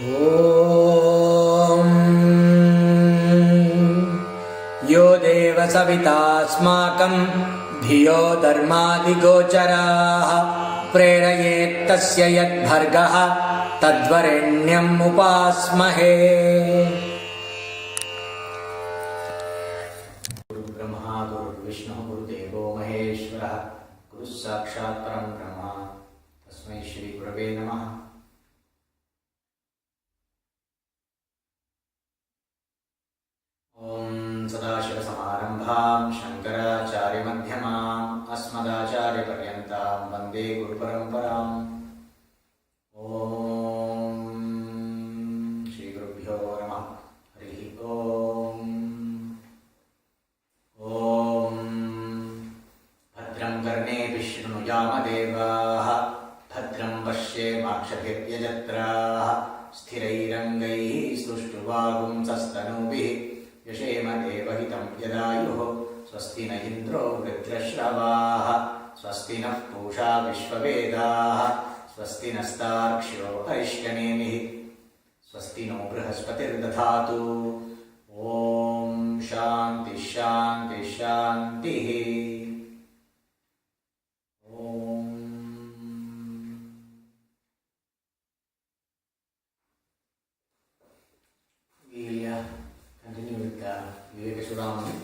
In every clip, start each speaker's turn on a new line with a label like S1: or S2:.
S1: ॐ यो देव सवितास्माकं धियो धर्मादिगोचराः प्रेरयेत्तस्य यद्भर्गः तद्वरेण्यम् उपास्महे। गुरुर्ब्रह्मा गुरुर्विष्णुः गुरुदेवो महेश्वरः गुरुः साक्षात् परं ब्रह्म तस्मै श्री गुरवे नमः। ॐ सदाशिवसमारम्भां शङ्कराचार्यमध्यमाम् अस्मदाचार्यपर्यन्तां वन्दे गुरुपरम्पराम्। ॐ श्रीगुरुभ्यो नमः। हरिः ॐ। भद्रं कर्णेभिः शृणुयामदेवाः भद्रं पश्येमाक्षभिर्यजत्राः स्थिरैरङ्गैः स्तुष्टुवागुंसस्तनूभिः यशेम देवहितं यदायुः। स्वस्ति न इन्द्रो वृत्रश्रवाः स्वस्ति नः पूषा विश्ववेदाः स्वस्ति नस्तार्क्ष्यो अरिष्टनेमिः स्वस्ति नो बृहस्पतिर्दधातु। ॐ शान्ति शान्ति शान्तिः। Continue with Viveka Sudhamani.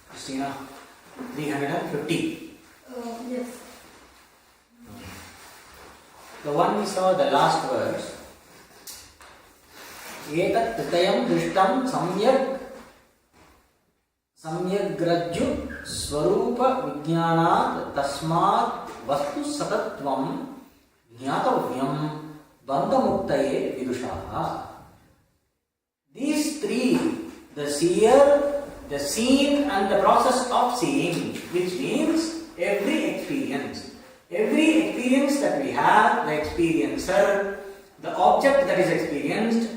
S1: Christina, 350.
S2: Yes.
S1: The one we saw the last verse. Etat tritayam drishtam samyagrajju swarupa vijnanat tasmat vastu satatvam jnatavyam bandhamuktaye vidushaha. These three, the seer, the seen and the process of seeing, which means every experience that we have, the experiencer, the object that is experienced,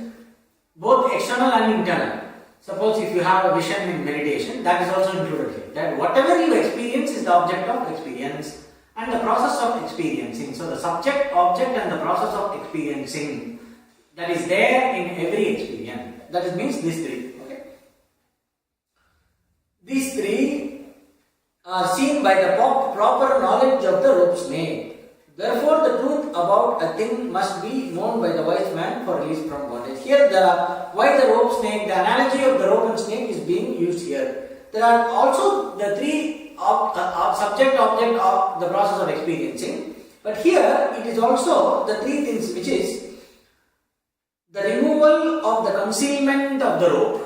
S1: both external and internal. Suppose if you have a vision in meditation, that is also included here. That whatever you experience is the object of experience and the process of experiencing. So the subject, object and the process of experiencing, that is there in every experience. That means these three. Okay? These three are seen by the proper knowledge of the rope snake. Therefore, the truth about a thing must be known by the wise man for release from bondage. Here, why the rope snake, the analogy of the rope and snake is being used here. There are also the three subject, object of the process of experiencing. But here, it is also the three things, which is the removal of the concealment of the rope.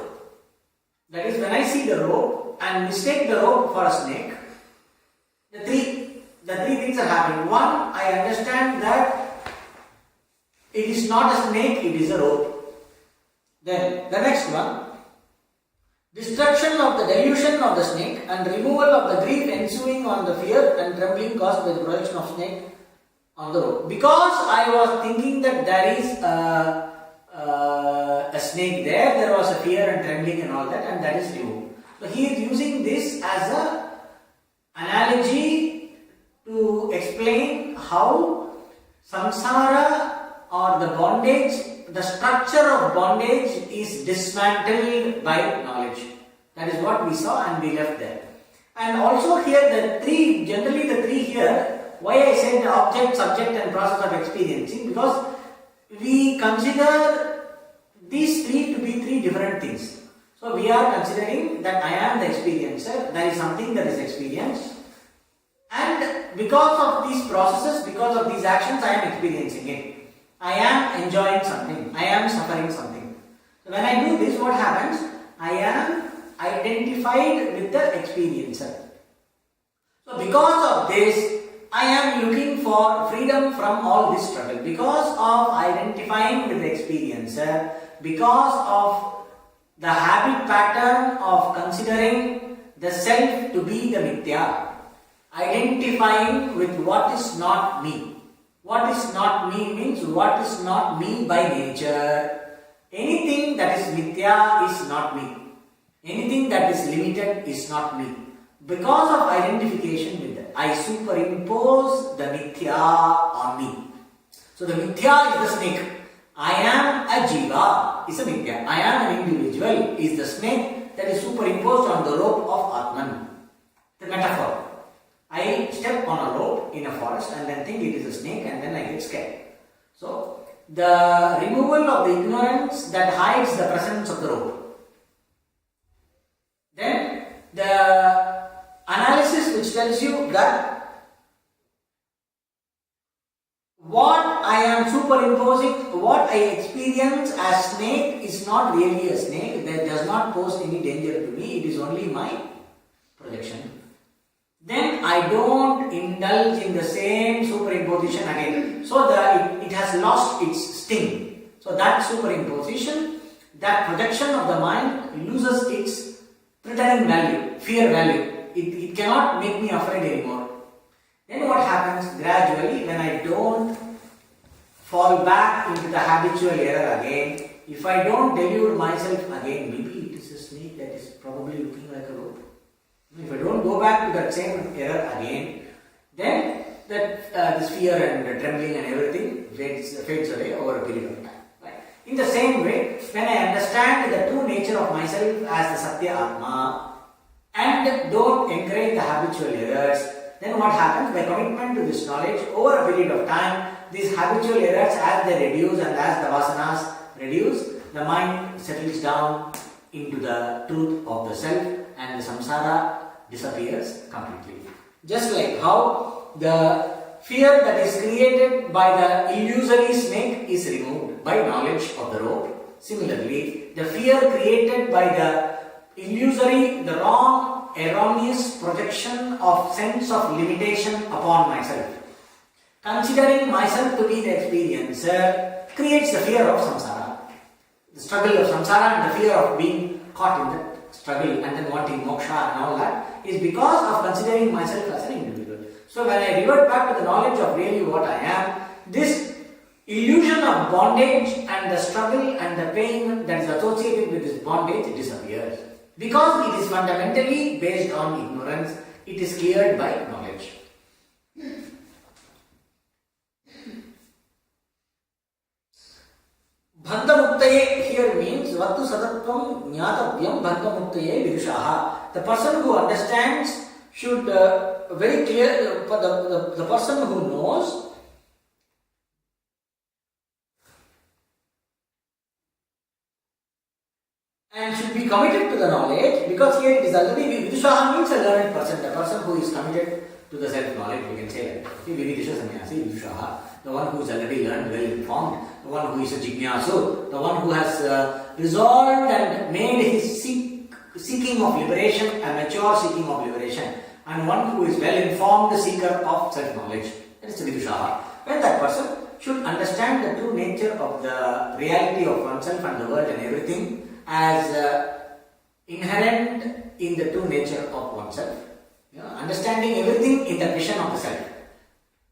S1: That is, when I see the rope and mistake the rope for a snake, the three things are happening. One, I understand that it is not a snake, it is a rope. Then the next one, destruction of the delusion of the snake and removal of the grief ensuing on the fear and trembling caused by the projection of snake on the rope. Because I was thinking that there is a snake there was a fear and trembling and all that, and that is removed. So he is using this as an analogy to explain how samsara or the bondage, the structure of bondage is dismantled by knowledge. That is what we saw and we left there. And also here generally the three here, why I said the object, subject and process of experiencing, because we consider these three to be three different things. So we are considering that I am the experiencer, there is something that is experienced, and because of these processes, because of these actions, I am experiencing it. I am enjoying something, I am suffering something. So when I do this, what happens? I am identified with the experiencer. So because of this, I am looking for freedom from all this struggle. Because of identifying with the experiencer, because of the habit pattern of considering the self to be the mithya, identifying with what is not me. What is not me means what is not me by nature. Anything that is mithya is not me. Anything that is limited is not me. Because of identification with that, I superimpose the mithya on me. So the mithya is the snake. I am a jiva is a Nitya. I am an individual is the snake that is superimposed on the rope of Atman. The metaphor. I step on a rope in a forest and then think it is a snake and then I get scared. So, the removal of the ignorance that hides the presence of the rope. Then, the analysis which tells you that what I am superimposing, what I experience as snake is not really a snake, that does not pose any danger to me, it is only my projection. Then I don't indulge in the same superimposition again. So it has lost its sting. So that superimposition, that projection of the mind loses its threatening value, fear value. It cannot make me afraid anymore. Then what happens gradually when I don't fall back into the habitual error again, if I don't delude myself again, maybe it is a snake that is probably looking like a rope. If I don't go back to that same error again, then this fear and trembling and everything fades away over a period of time. Right? In the same way, when I understand the true nature of myself as the Satya Atma and don't encourage the habitual errors, then what happens? By commitment to this knowledge over a period of time, these habitual errors as they reduce and as the vasanas reduce, the mind settles down into the truth of the self and the samsara disappears completely. Just like how the fear that is created by the illusory snake is removed by knowledge of the rope. Similarly, the fear created by the illusory, the wrong, erroneous projection of sense of limitation upon myself, considering myself to be the experiencer, creates the fear of samsara. The struggle of samsara and the fear of being caught in that struggle and then wanting moksha and all that is because of considering myself as an individual. So when I revert back to the knowledge of really what I am, this illusion of bondage and the struggle and the pain that is associated with this bondage disappears. Because it is fundamentally based on ignorance, it is cleared by knowledge. Bandhamuktaye here means Vattu Sadatvam Nyatavyam Bandhamuktaye Vidushaha. The person who understands should very clear, the person who knows and should be committed to the knowledge, because here it is already Vidushaha means a learned person, the person who is committed to the self-knowledge, we can say that. Vividisha Sannyasi, Vidushaha, the one who is already learned, well informed, the one who is a jignasu, the one who has resolved and made his seeking of liberation a mature seeking of liberation, and one who is well informed seeker of self-knowledge. That is Vidushaha. When that person should understand the true nature of the reality of oneself and the world and everything as inherent in the true nature of oneself. Understanding everything in the vision of the self.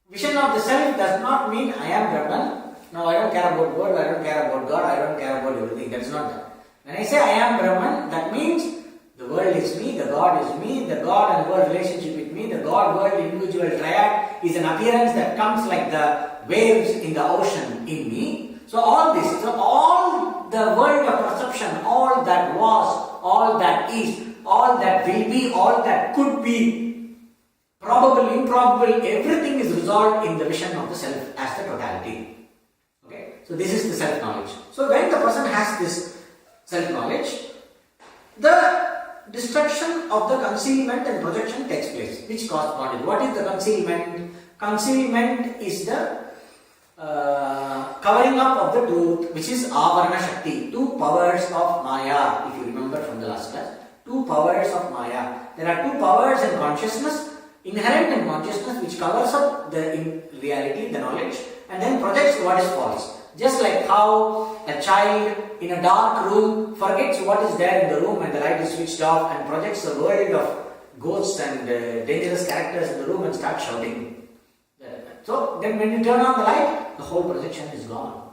S1: Vision of the self does not mean I am Brahman. No, I don't care about world, I don't care about God, I don't care about everything. That's not that. When I say I am Brahman, that means the world is me, the God is me, the God and world relationship with me, the God-world individual triad is an appearance that comes like the waves in the ocean in me. So all this, so all the world of perception, all that was, all that is, all that will be, all that could be, probable, improbable, everything is resolved in the vision of the self as the totality. Okay, so this is the self-knowledge. So when the person has this self-knowledge, the destruction of the concealment and projection takes place, which corresponds. What is the concealment? Concealment is the covering up of the truth, which is Avarana Shakti, two powers of Maya, if you remember from the last class. Two powers of Maya. There are two powers in consciousness, inherent in consciousness, which covers up the in reality, the knowledge, and then projects what is false. Just like how a child in a dark room forgets what is there in the room and the light is switched off and projects a world of ghosts and dangerous characters in the room and starts shouting. So then when you turn on the light, the whole projection is gone.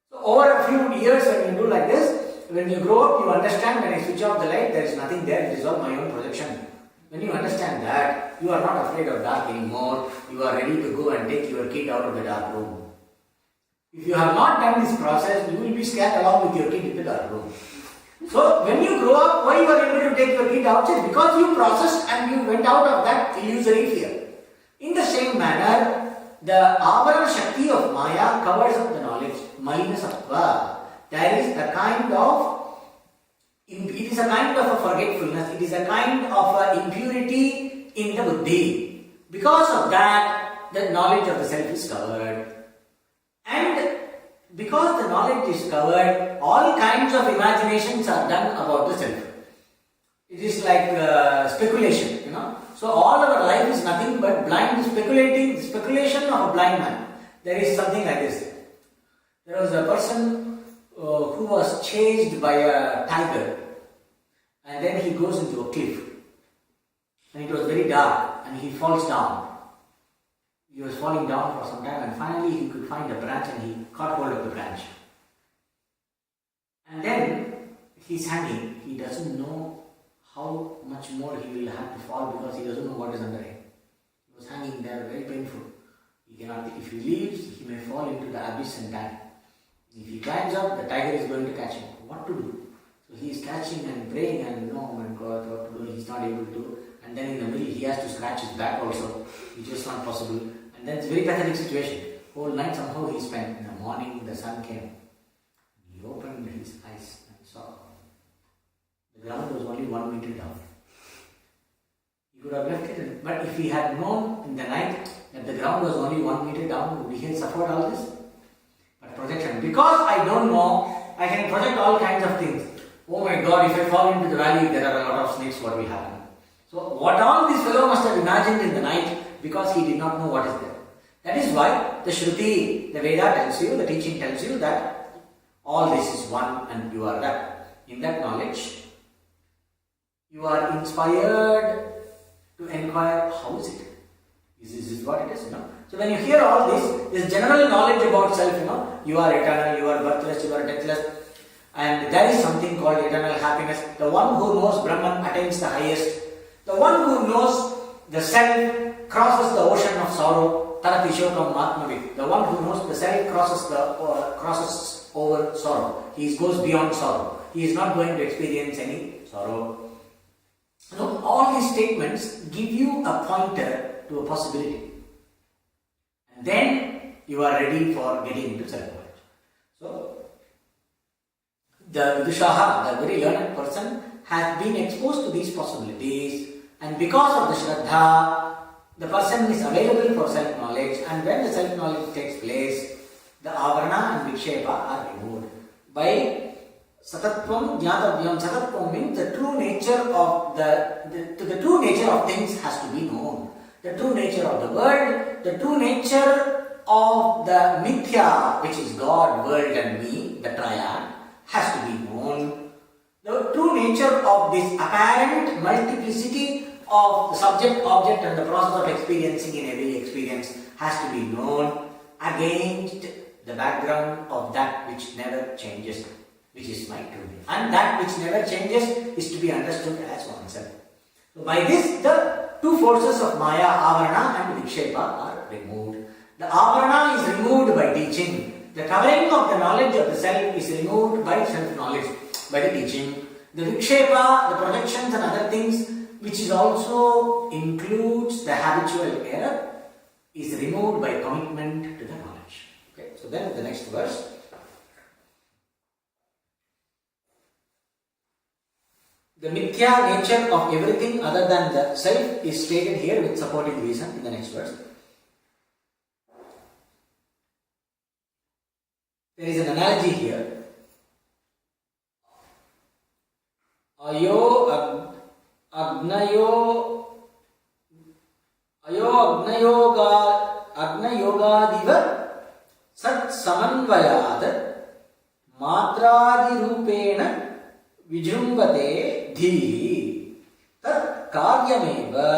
S1: So over a few years when you do like this, when you grow up, you understand when I switch off the light, there is nothing there, it is all my own projection. When you understand that, you are not afraid of dark anymore, you are ready to go and take your kid out of the dark room. If you have not done this process, you will be scared along with your kid in the dark room. So when you grow up, why you are able to take your kid outside? Because you processed and you went out of that illusory fear. In the same manner, the Avarana Shakti of Maya covers up the knowledge. Malina Sattva. There is a kind of, it is a kind of a forgetfulness, it is a kind of a impurity in the buddhi. Because of that, the knowledge of the self is covered. And because the knowledge is covered, all kinds of imaginations are done about the self. It is like speculation, So all our life is nothing but blind speculation of a blind man. There is something like this. There was a person who was chased by a tiger, and then he goes into a cliff, and it was very dark, and he falls down. He was falling down for some time, and finally he could find a branch, and he caught hold of the branch. And then he's hanging. He doesn't know how much more he will have to fall because he doesn't know what is under him. He was hanging there, very painful. He cannot. If he leaves, he may fall into the abyss and die. If he climbs up, the tiger is going to catch him. What to do? So he is catching and praying, and oh my God, what to do? He's not able to. And then in the middle, he has to scratch his back also, which is not possible. And then it's a very pathetic situation. Whole night somehow he spent. In the morning, the sun came. He opened his eyes and saw the ground was only 1 meter down. He could have left it, but if he had known in the night that the ground was only 1 meter down, would he have suffered all this? But projection. Because I don't know, I can project all kinds of things. Oh my God, if I fall into the valley, there are a lot of snakes, what will happen? So what all this fellow must have imagined in the night because he did not know what is there. That is why the Shruti, the Veda tells you, the teaching tells you that all this is one and you are that. In that knowledge, you are inspired to inquire, how is it? Is this what it is? So when you hear all this general knowledge about self, you are eternal, you are birthless, you are deathless, and there is something called eternal happiness. The one who knows Brahman attains the highest. The one who knows the self crosses the ocean of sorrow. Tarati shokam matmavid. The one who knows the self crosses over sorrow. He goes beyond sorrow. He is not going to experience any sorrow. All these statements give you a pointer to a possibility. And then you are ready for getting into self-knowledge. So, the Vidushaha, the very learned person, has been exposed to these possibilities, and because of the Shraddha, the person is available for self-knowledge, and when the self-knowledge takes place, the Avarana and Vikshepa are removed. By Satatvam Jnatavyam, Satatvam means the true nature of the true nature of things has to be known. The true nature of the world, the true nature of the Mithya, which is God, world and me, the triad, has to be known. The true nature of this apparent multiplicity of the subject, object and the process of experiencing in every experience has to be known against the background of that which never changes, which is my true nature. And that which never changes is to be understood as oneself. So by this, the two forces of Maya, Avarana and Vikshepa are removed. The Avarana is removed by teaching. The covering of the knowledge of the self is removed by self-knowledge, by the teaching. The Vikshepa, the projections and other things, which is also includes the habitual error, is removed by commitment to the knowledge. Okay, so then the next verse. The mithya nature of everything other than the self is stated here with supporting reason in the next verse. There is an analogy here. Agnayogadiva sat samanvayad matradi rupena vijrumbate dhihi tat karyameva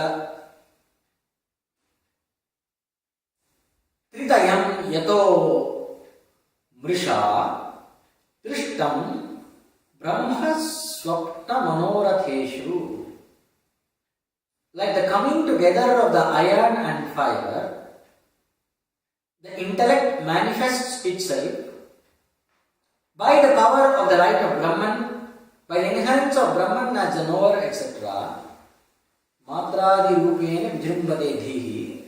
S1: tritayam yato mrisha trishtam brahma swapna manoratheshu. Like the coming together of the iron and fire, the intellect manifests itself by the power of the light of Brahman, by the inherence of Brahman as the knower, etc. Matradi rupena vijrumbate dhihi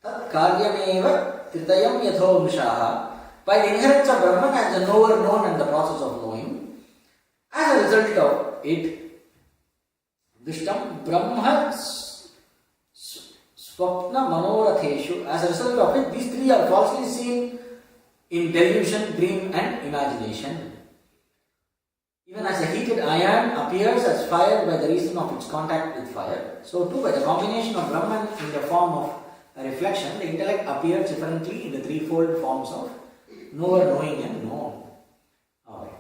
S1: tat karyameva tritayam yatho vrishaha. By the inherence of Brahman as the knower known and the process of knowing, as a result of it, Vishtam Brahma Swapna Manoratheshu, as a result of it, these three are falsely seen in delusion, dream and imagination. Even as a heated iron appears as fire by the reason of its contact with fire, so too by the combination of Brahman in the form of a reflection, the intellect appears differently in the threefold forms of knower, knowing and known. Alright.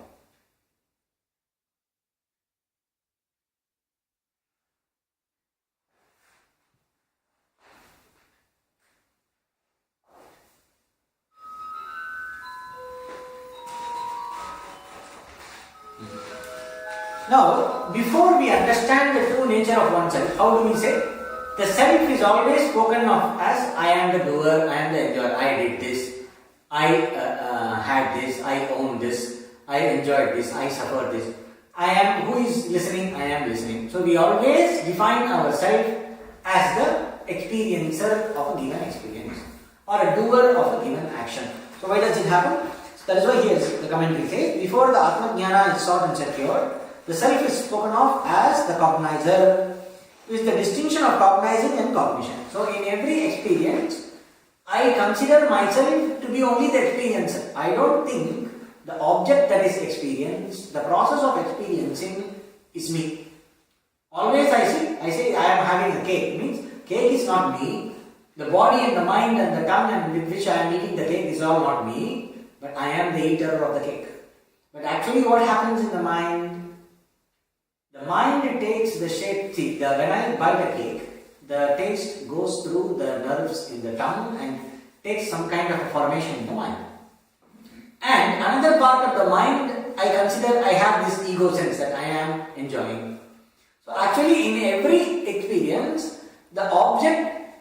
S1: Now, before we understand the true nature of oneself, how do we say? The self is always spoken of as I am the doer, I am the enjoyer, I did this, I had this, I own this, I enjoyed this, I suffered this. I am, who is listening? I am listening. So we always define ourselves as the experiencer of a given experience or a doer of a given action. So why does it happen? So that is why here the commentary says, before the Atma Jnana is sought and secured, the self is spoken of as the cognizer, which is the distinction of cognizing and cognition. So in every experience, I consider myself to be only the experiencer. I don't think the object that is experienced, the process of experiencing is me. Always I say I am having a cake. It means cake is not me. The body and the mind and the tongue and with which I am eating the cake is all not me, but I am the eater of the cake. But actually what happens in the mind? The mind takes the shape. See, when I bite a cake, the taste goes through the nerves in the tongue and takes some kind of a formation in the mind. And another part of the mind, I consider I have this ego sense that I am enjoying. So actually in every experience, the object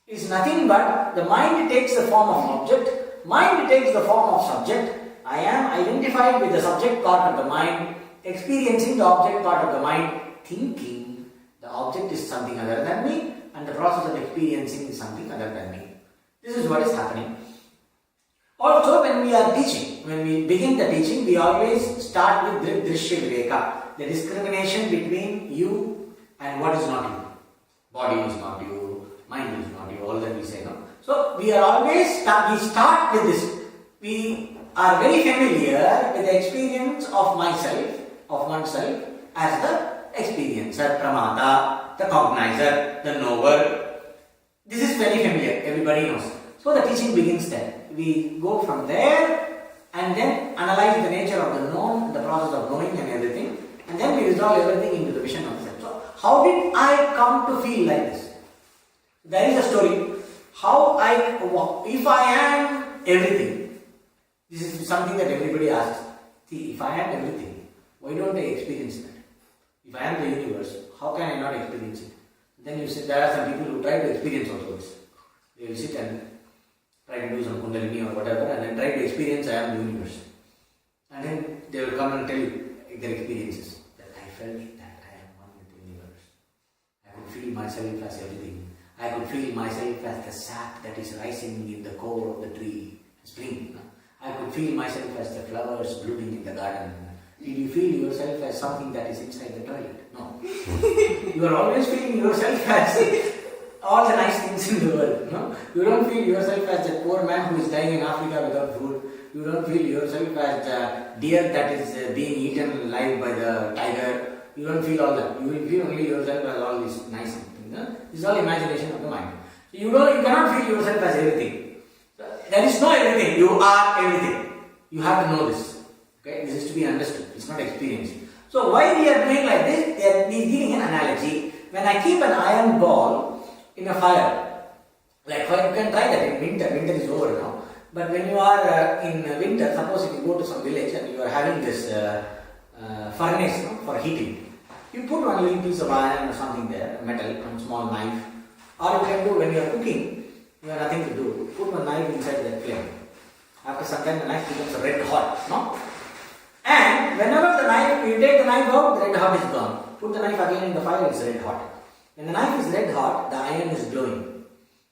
S1: is nothing but the mind takes the form of object, mind takes the form of subject. I am identified with the subject part of the mind, experiencing the object part of the mind, thinking the object is something other than me and the process of experiencing is something other than me. This is what is happening. Also, when we are teaching, when we begin the teaching, we always start with Drishya Viveka, the discrimination between you and what is not you. Body is not you, mind is not you, all that we say now. So, we are always, we start with this. We are very familiar with the experience of myself, of oneself, as the experiencer, pramata, the cognizer, the knower. This is very familiar, everybody knows. So the teaching begins there. We go from there and then analyze the nature of the known, the process of knowing and everything, and then we resolve everything into the vision of self. So how did I come to feel like this? There is a story. If I am everything, this is something that everybody asks. See, if I am everything, why don't I experience that? If I am the universe, how can I not experience it? Then you say there are some people who try to experience also this. They will sit and try to do some kundalini or whatever and then try to experience I am the universe. And then they will come and tell you their experiences. That I felt that I am one with the universe. I could feel myself as everything. I could feel myself as the sap that is rising in the core of the tree, spring. I could feel myself as the flowers blooming in the garden. Did you feel yourself as something that is inside the toilet? No. You are always feeling yourself as all the nice things in the world. No? You don't feel yourself as that poor man who is dying in Africa without food. You don't feel yourself as the deer that is being eaten alive by the tiger. You don't feel all that. You will feel only yourself as all these nice things. No? This is all imagination of the mind. So you cannot feel yourself as everything. There is no everything. You are everything. You have to know this. Okay, this is to be understood. It's not experienced. So why we are doing like this? We are giving an analogy. When I keep an iron ball in a fire, like fire, you can try that in winter. Winter is over now. But when you are in winter, suppose if you go to some village and you are having this furnace for heating, you put one little piece of iron or something there, metal, one small knife, or you can do when you are cooking. You have nothing to do. Put one knife inside that flame. After some time the knife becomes red hot, no? And whenever the knife, you take the knife out, the red hot is gone. Put the knife again in the fire, it's red hot. When the knife is red hot, the iron is glowing.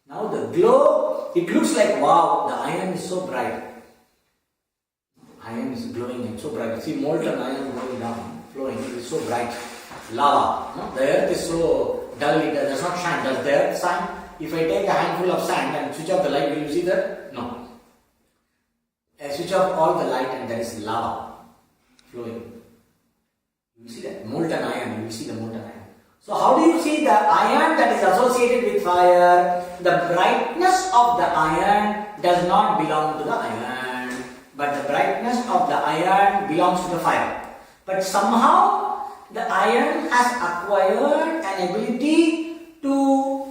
S1: Now the glow, it looks like wow, the iron is so bright. Iron is glowing and so bright. See molten iron going down, flowing, it is so bright. Lava. No? The earth is so dull, it does not shine. Does the earth shine? If I take a handful of sand and switch off the light, will you see that? No. I switch off all the light and there is lava flowing. You will see that molten iron, you will see the molten iron. So how do you see the iron that is associated with fire? The brightness of the iron does not belong to the iron, but the brightness of the iron belongs to the fire. But somehow the iron has acquired an ability to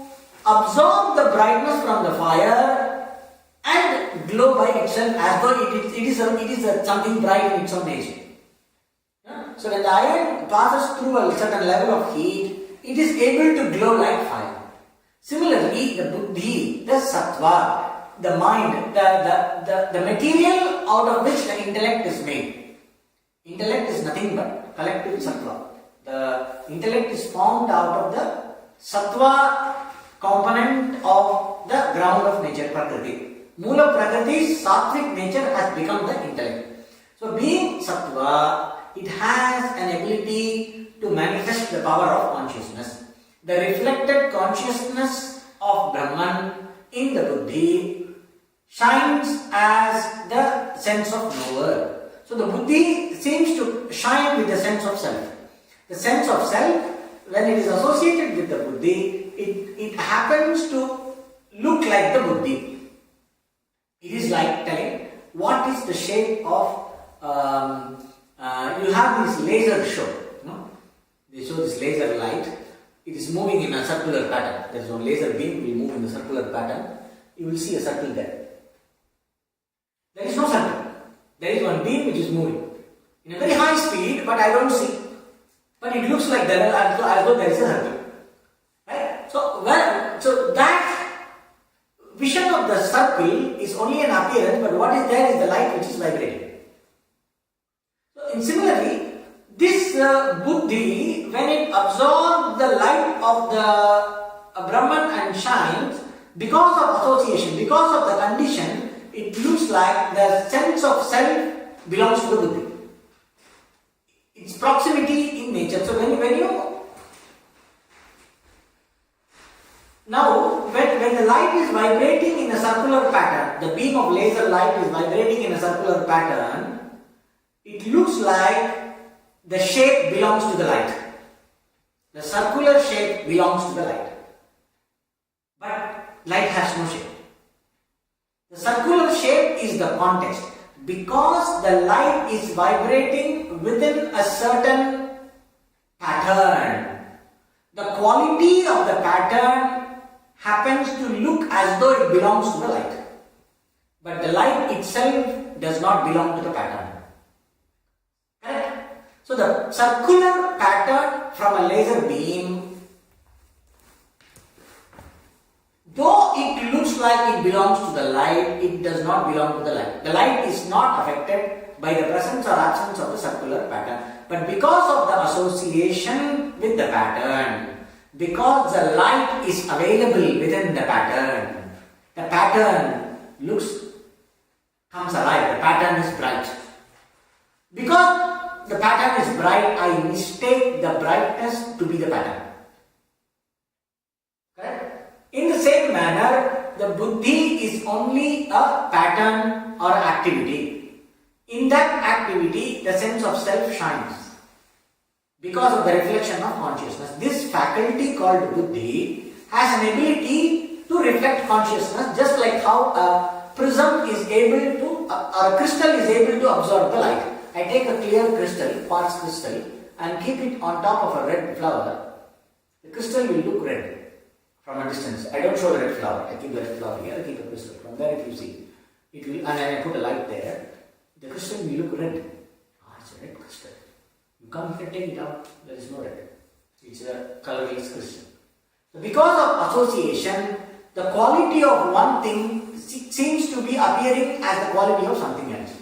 S1: absorb the brightness from the fire and glow by itself as though it is something bright in its own nature. So when the iron passes through a certain level of heat, it is able to glow like fire. Similarly, the buddhi, the sattva, the mind, the material out of which the intellect is made. Intellect is nothing but collective sattva. The intellect is formed out of the sattva component of the ground of nature, prakriti. Mula prakriti, sattvic nature has become the intellect. So being sattva, it has an ability to manifest the power of consciousness. The reflected consciousness of Brahman in the buddhi shines as the sense of knower. So the buddhi seems to shine with the sense of self. The sense of self, when it is associated with the buddhi, it happens to look like the buddhi. It is like telling what is the shape of you have this laser show, no? They show this laser light. It is moving in a circular pattern. There is one laser beam will move in a circular pattern. You will see a circle there. There is no circle. There is one beam which is moving in a very high speed, but I don't see. But it looks like there as though there is a circle. Right? So that vision of the circle is only an appearance, but what is there is the light which is vibrating. And similarly, this buddhi, when it absorbs the light of the Brahman and shines, because of association, because of the condition, it looks like the sense of self belongs to the buddhi. Its proximity in nature. So when the light is vibrating in a circular pattern, the beam of laser light is vibrating in a circular pattern, it looks like the shape belongs to the light. The circular shape belongs to the light. But light has no shape. The circular shape is the context. Because the light is vibrating within a certain pattern, the quality of the pattern happens to look as though it belongs to the light. But the light itself does not belong to the pattern. So the circular pattern from a laser beam, though it looks like it belongs to the light, it does not belong to the light. The light is not affected by the presence or absence of the circular pattern. But because of the association with the pattern, because the light is available within the pattern comes alive, the pattern is bright. Because the pattern is bright, I mistake the brightness to be the pattern. Correct? In the same manner, the buddhi is only a pattern or activity. In that activity, the sense of self shines because of the reflection of consciousness. This faculty called buddhi has an ability to reflect consciousness, just like how a prism is able to, or a crystal is able to absorb the light. I take a clear crystal, quartz crystal, and keep it on top of a red flower. The crystal will look red from a distance. I don't show the red flower. I keep the red flower here. I keep the crystal. From there, if you see, it will, and I put a light there. The crystal will look red. It's a red crystal. You come here, take it out. There is no red. It's a colorless crystal. So because of association, the quality of one thing seems to be appearing as the quality of something else.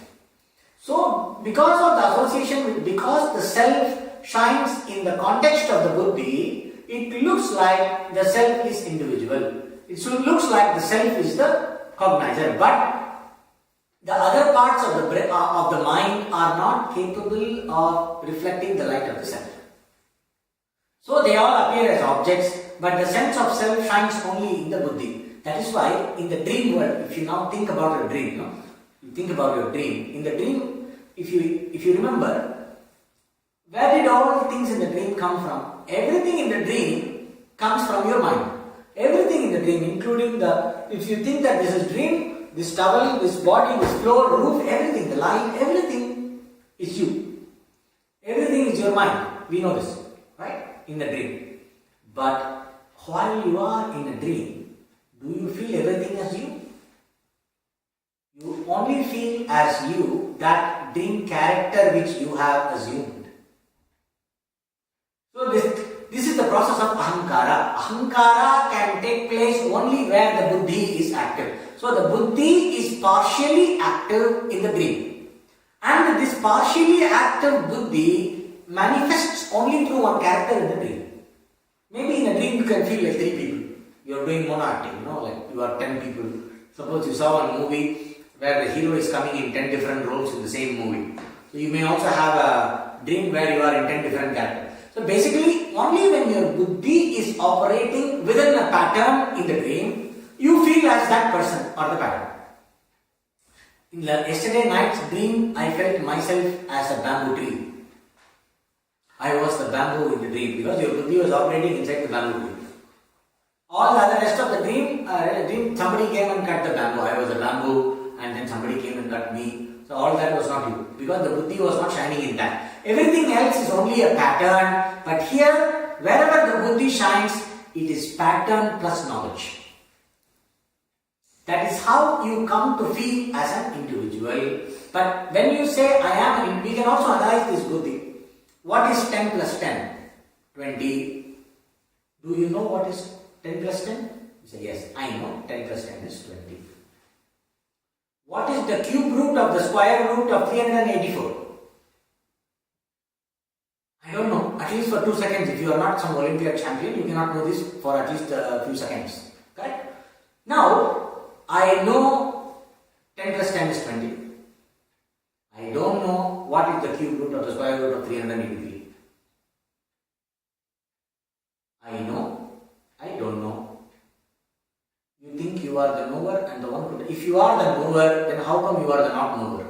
S1: So, because of the association, because the self shines in the context of the buddhi, it looks like the self is individual. It looks like the self is the cognizer, but the other parts of the mind are not capable of reflecting the light of the self. So they all appear as objects, but the sense of self shines only in the buddhi. That is why in the dream world, if you now think about your dream, you think about your dream. In the dream, if you remember, where did all the things in the dream come from? Everything in the dream comes from your mind. Everything in the dream, including if you think that this is dream, this towel, this body, this floor, roof, everything, the light, everything is you. Everything is your mind. We know this, right? In the dream. But while you are in a dream, do you feel everything as you? You only feel as you that dream character which you have assumed. So this is the process of ahankara. Ahankara can take place only where the buddhi is active. So the buddhi is partially active in the dream. And this partially active buddhi manifests only through one character in the dream. Maybe in a dream you can feel like 3 people. You are doing monoacting, like you are 10 people. Suppose you saw a movie where the hero is coming in 10 different roles in the same movie. So you may also have a dream where you are in 10 different characters. So basically, only when your buddhi is operating within a pattern in the dream, you feel as that person or the pattern. In yesterday night's dream, I felt myself as a bamboo tree. I was the bamboo in the dream because your buddhi was operating inside the bamboo tree. All the other rest of the dream, somebody came and cut the bamboo. I was a bamboo and then somebody came and cut me. So all that was not you because the buddhi was not shining in that. Everything else is only a pattern, but here, wherever the buddhi shines, it is pattern plus knowledge. That is how you come to feel as an individual. But when you say I am, we can also analyze this buddhi. What is 10 plus 10? 20. Do you know what is 10 plus 10? You say yes, I know 10 plus 10 is 20. What is the cube root of the square root of 384? I don't know, at least for 2 seconds. If you are not some Olympiad champion, you cannot know this for at least a few seconds. Correct? Now, I know 10 plus 10 is 20. I don't know what is the cube root of the square root of 383. I know, I don't know. You think you are the knower and the one who... If you are the knower, then how come you are the not knower?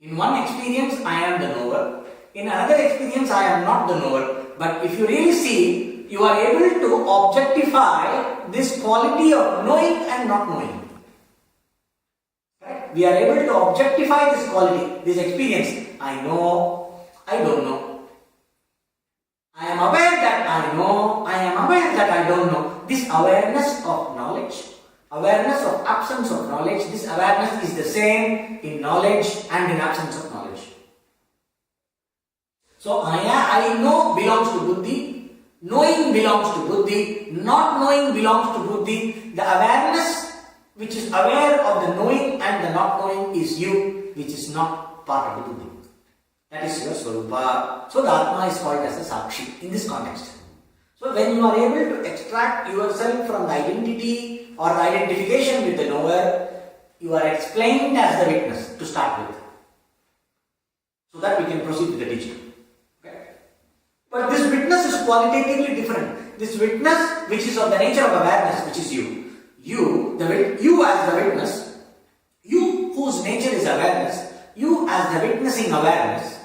S1: In one experience, I am the knower. In another experience, I am not the knower. But if you really see, you are able to objectify this quality of knowing and not knowing. Right? We are able to objectify this quality, this experience. I know, I don't know. I am aware that I know, I am aware that I don't know. This awareness of knowledge, awareness of absence of knowledge, this awareness is the same in knowledge and in absence of knowledge. So I know belongs to buddhi, knowing belongs to buddhi, not knowing belongs to buddhi. The awareness which is aware of the knowing and the not knowing is you, which is not part of the buddhi. That is your swarupa. So the Atma is called as a Sakshi in this context. So when you are able to extract yourself from the identity or the identification with the knower, you are explained as the witness to start with. So that we can proceed with the teaching. But this witness is qualitatively different. This witness, which is of the nature of awareness, which is you. You as the witness, you whose nature is awareness, you as the witnessing awareness,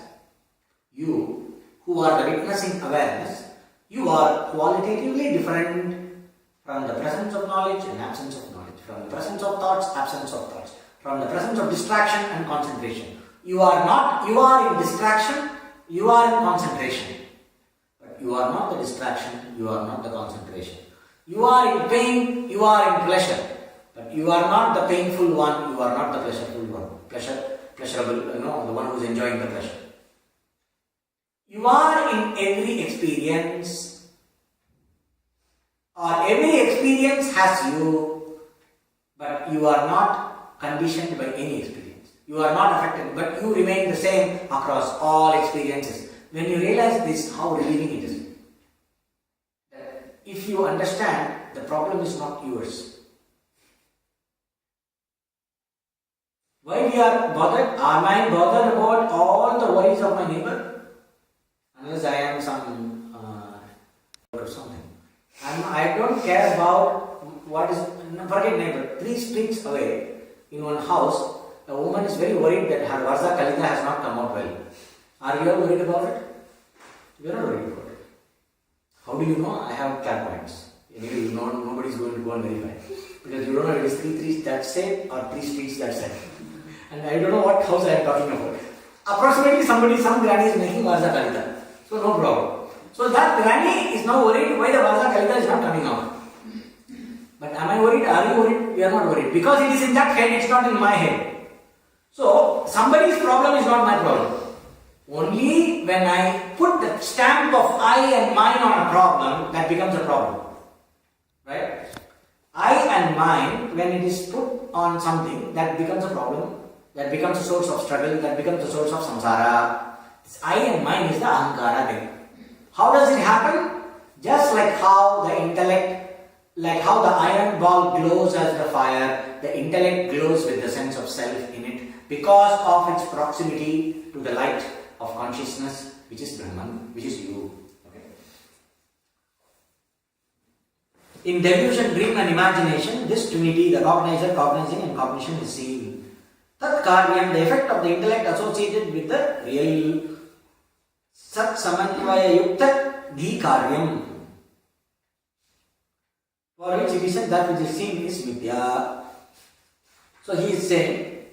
S1: you who are the witnessing awareness, you are qualitatively different from the presence of knowledge and absence of knowledge, from the presence of thoughts, absence of thoughts, from the presence of distraction and concentration. You are in distraction, you are in concentration. You are not the distraction, you are not the concentration. You are in pain, you are in pleasure. But you are not the painful one, you are not the pleasureful one. Pleasurable, the one who is enjoying the pleasure. You are in every experience or every experience has you, but you are not conditioned by any experience. You are not affected, but you remain the same across all experiences. When you realize this, how relieving it is. If you understand, the problem is not yours. Why we are bothered? Am I bothered about all the worries of my neighbor? Unless I am some or something. I don't care about what is, forget neighbor. 3 streets away, in one house, a woman is very worried that her Varsa Kalita has not come out well. Are you all worried about it? You are not worried about it. How do you know? I have clairvoyance. Anyway, nobody is going to go and verify. Because you don't know if it is 3 streets that side or 3 streets that side. And I don't know what house I am talking about. Approximately some granny is making Varsa Kalita. So no problem. So that granny is now worried why the Varsa Kalita is not coming out. But am I worried? Are you worried? We are not worried. Because it is in that head, it's not in my head. So somebody's problem is not my problem. Only when I put the stamp of I and mine on a problem, that becomes a problem. Right? I and mine, when it is put on something, that becomes a problem. That becomes a source of struggle. That becomes a source of samsara. This I and mine is the ahankara thing. How does it happen? Just like how the intellect, like how the iron ball glows as the fire, the intellect glows with the sense of self in it because of its proximity to the light of consciousness, which is Brahman, which is you. Okay. In delusion, dream and imagination, this trinity, the cognizer, cognizing and cognition is seen. Tat karyam, the effect of the intellect associated with the real Sat Samanvaya Yukta Dhi Karyam, for which it is said that which is seen is Mithya. So he is saying,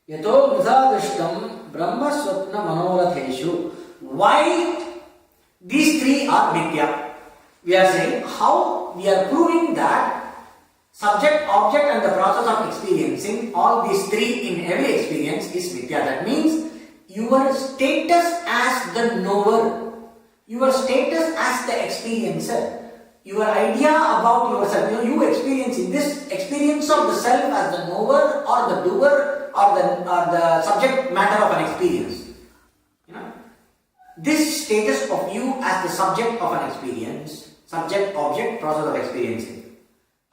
S1: Yato Vridhadrishtam Brahma Swapna Manoratheshu. Why these 3 are Mithya? We are saying how we are proving that subject, object and the process of experiencing, all these 3 in every experience is Mithya. That means your status as the knower, your status as the experiencer, your idea about yourself, you experiencing this experience of the self as the knower or the doer or the subject matter of an experience. This status of you as the subject of an experience, subject, object, process of experiencing.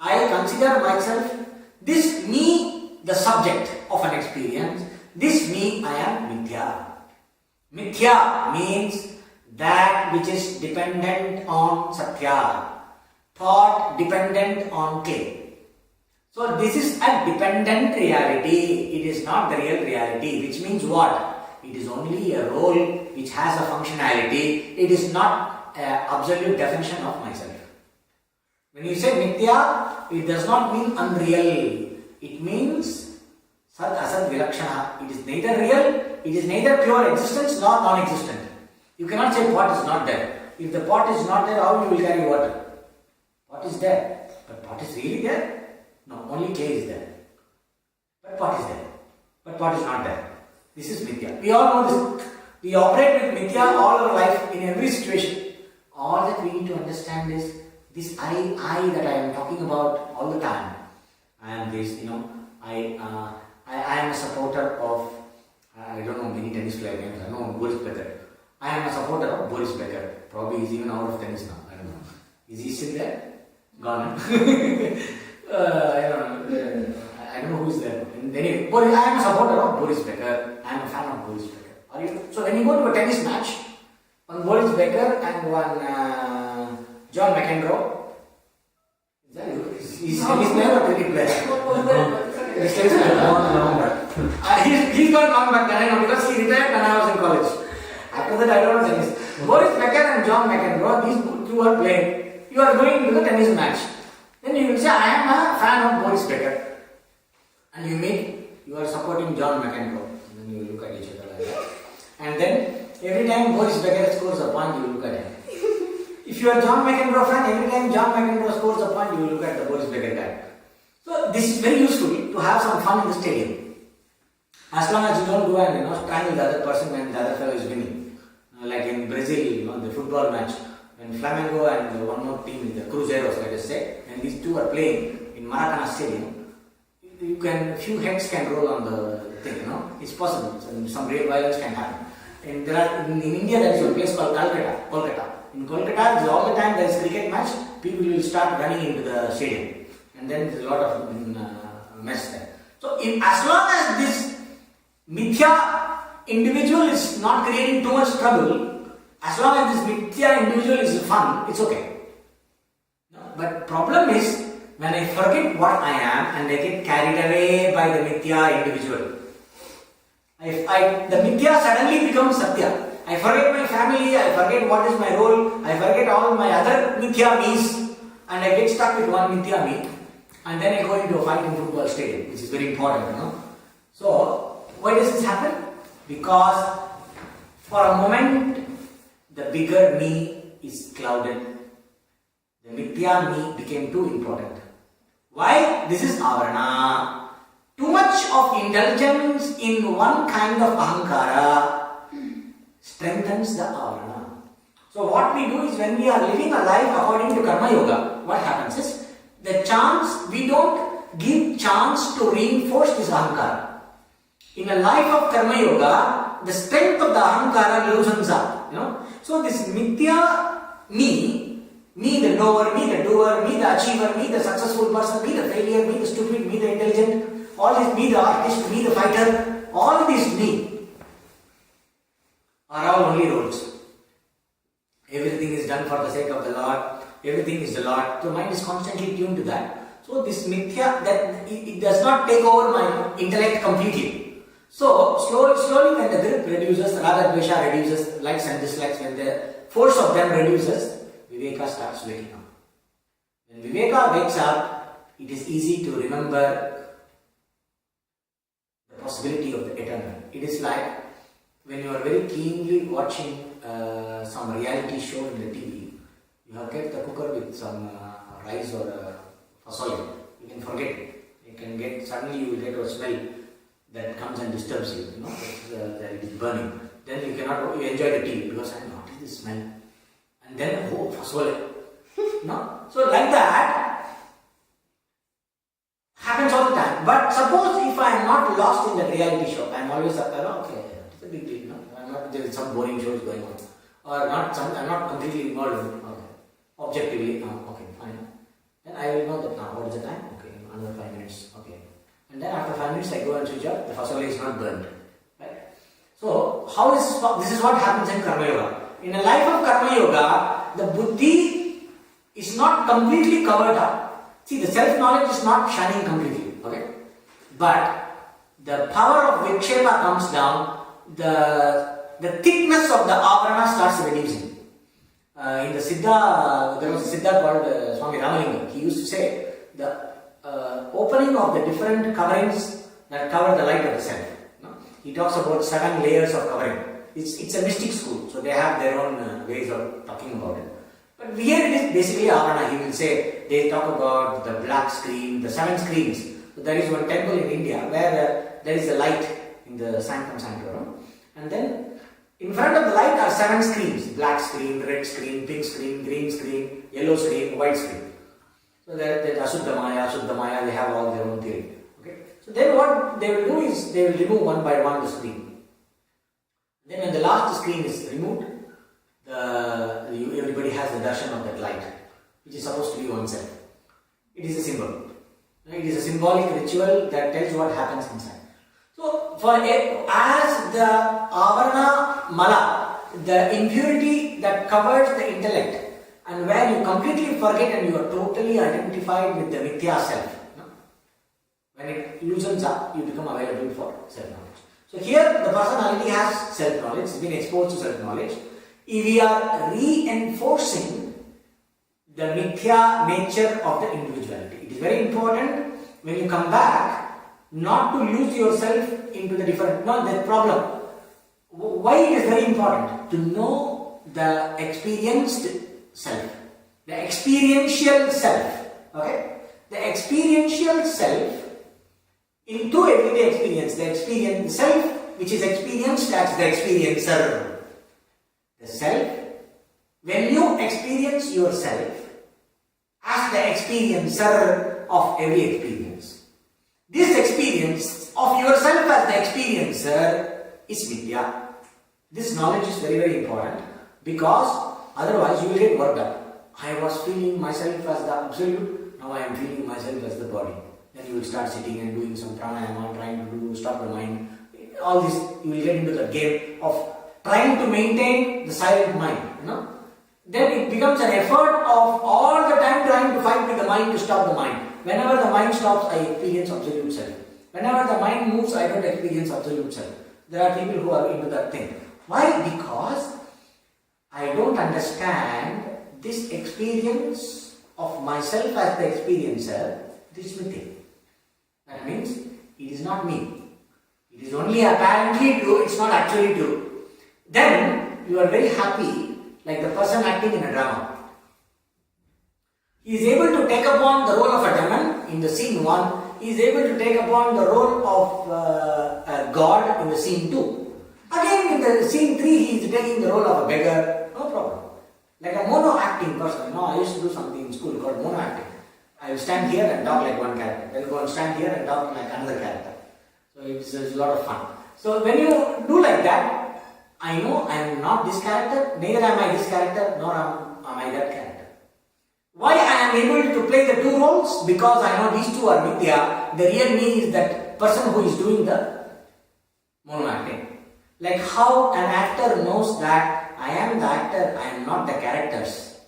S1: I consider myself, this me, the subject of an experience, this me, I am Mithya. Mithya means that which is dependent on Satya, thought dependent on clay. So this is a dependent reality, it is not the real reality, which means what? It is only a role which has a functionality, it is not an absolute definition of myself. When you say Mithya, it does not mean unreal. It means Sat Asat Vilakshana. It is neither real, it is neither pure existence nor non-existent. You cannot say pot is not there. If the pot is not there, how you will carry water? Pot is there. But pot is really there? No, only clay is there. But pot is there. But pot is not there. This is Mithya. We all know this. We operate with Mithya all our life in every situation. All that we need to understand is this I that I am talking about all the time. I am this, I am a supporter of, I don't know many tennis player names, I know Boris Becker. I am a supporter of Boris Becker. Probably he's even out of tennis now, I don't know. Is he still there? Gone. I don't know who is there. Anyway, I am a supporter of Boris Becker. I am a fan of Boris Becker. So when you go to a tennis match, one Boris Becker and one John McEnroe, he's player or cricket player? He's got long back then, I know, because he retired when I was in college. After that, I don't know tennis. Boris Becker and John McEnroe, these 2 are playing. You are going to the tennis match. Then you will say, I am a fan of Boris Becker. And you meet, you are supporting John McEnroe. And then you look at each other like that. And then, every time Boris Becker scores a point, you look at him. If you are John McEnroe fan, every time John McEnroe scores a point, you will look at the Boris Becker guy. So this is very useful to have some fun in the stadium. As long as you don't go and strangle the other person when the other fellow is winning. Like in Brazil, the football match, when Flamengo and one more team, the Cruzeiros, let us say, and these two are playing in Maracanã Stadium, few heads can roll on the thing, it's possible. Some real violence can happen. And in India, there is a place called Kolkata. In Kolkata, all the time there is cricket match, people will start running into the stadium, and then there is a lot of mess there. So, as long as this mithya individual is not creating too much trouble, as long as this mithya individual is fun, it's okay. But problem is when I forget what I am and I get carried away by the mithya individual. The mithya suddenly becomes satya. I forget my family, I forget what is my role, I forget all my other mithya me's, and I get stuck with one mithya me, and then I go into a fight in football stadium, which is very important, So, why does this happen? Because for a moment, the bigger me is clouded. The mithya me became too important. Why? This is avarana. Too much of indulgence in one kind of ahankara strengthens the avarana. So what we do is when we are living a life according to karma yoga, what happens is we don't give chance to reinforce this ahankara. In a life of karma yoga, the strength of the ahankara loosens up. So this mithya me, the knower, me the doer, me the achiever, me the successful person, me the failure, me the stupid, me the intelligent, all this, me the artist, me the fighter, all these me are all only roles. Everything is done for the sake of the Lord, everything is the Lord. The mind is constantly tuned to that. So this mithya, that it does not take over my intellect completely. So slowly when the grip reduces, raga dvesha reduces, likes and dislikes, when the force of them reduces, Viveka starts waking up. When Viveka wakes up, it is easy to remember the possibility of the eternal. It is like when you are very keenly watching some reality show in the TV, you have kept the cooker with some rice or fasole. You can forget it. You can get, suddenly you will get a smell that comes and disturbs you, that it is burning. Then you cannot enjoy the TV because what is this smell? And then, fasole. So like that happens all the time. But suppose if I am not lost in the reality show, I am always up there, okay, it's a big deal, I'm not, there is some boring shows going on. Or I'm not completely involved in it, okay. Objectively, okay, fine. Then I will know that now, what is the time? Okay, another 5 minutes, okay. And then after 5 minutes I go and switch off, the fasole is not burned. Right? So, this is what happens in Karma Yoga. In a life of Karma Yoga, the buddhi is not completely covered up. See, the self-knowledge is not shining completely, okay? But the power of Vikshepa comes down, the thickness of the avarana starts reducing. In the Siddha, there was a Siddha called Swami Ramalingam. He used to say, the opening of the different coverings that cover the light of the self. He talks about 7 layers of covering. It's a mystic school, so they have their own ways of talking about it. But here it is basically avarana. He will say, they talk about the black screen, the 7 screens. So there is one temple in India where there is a light in the Sanctum Sanctorum. And then in front of the light are 7 screens. Black screen, red screen, pink screen, green screen, yellow screen, white screen. So there's Asuddha Maya, they have all their own theory. Okay? So then what they will do is, they will remove one by one the screen. Then when the last screen is removed, everybody has the darshan of that light, which is supposed to be oneself. It is a symbol. It is a symbolic ritual that tells what happens inside. So, as the avarana mala, the impurity that covers the intellect, and where you completely forget and you are totally identified with the mithya self, when it loosens up, you become available for self-knowledge. So here the personality has self-knowledge, it's been exposed to self-knowledge. If we are reinforcing the mithya nature of the individuality. It is very important when you come back not to lose yourself into the different, the problem. Why it is very important? To know the experienced self, the experiential self. Okay? The experiential self into everyday experience. The experience self, which is experienced as the experiencer. The self, when you experience yourself as the experiencer of every experience, this experience of yourself as the experiencer is Vidya. This knowledge is very, very important, because otherwise you will get worked up. I was feeling myself as the absolute, now I am feeling myself as the body. Then you will start sitting and doing some pranayama, trying to stop the mind. All this, you will get into the game of trying to maintain the silent mind. Then it becomes an effort of all the time trying to fight with the mind to stop the mind. Whenever the mind stops, I experience absolute self. Whenever the mind moves, I don't experience absolute self. There are people who are into that thing. Why? Because I don't understand this experience of myself as the experiencer. This is Mithya. That means it is not me. It is only apparently true, it's not actually true. Then you are very happy, like the person acting in a drama. He is able to take upon the role of a demon in the scene 1. He is able to take upon the role of a god in the scene 2. Again in the scene 3 he is taking the role of a beggar. No problem. Like a mono acting person. I used to do something in school called mono acting. I will stand here and talk like one character. Then go and stand here and talk like another character. So it's a lot of fun. So when you do like that, I know I am not this character, neither am I this character, nor am I that character. Why I am able to play the two roles? Because I know these two are Mithya. The real me is that person who is doing the mono acting. Like how an actor knows that I am the actor, I am not the characters.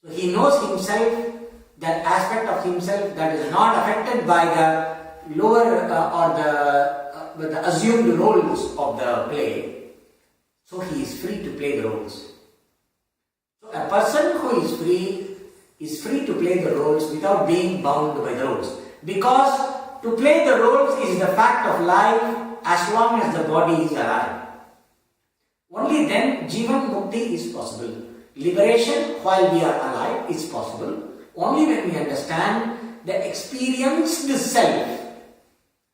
S1: So he knows himself, that aspect of himself that is not affected by the lower or the assumed roles of the play. So he is free to play the roles. So a person who is free to play the roles without being bound by the roles. Because to play the roles is the fact of life as long as the body is alive. Only then Jivan Mukti is possible. Liberation while we are alive is possible. Only when we understand the experienced self,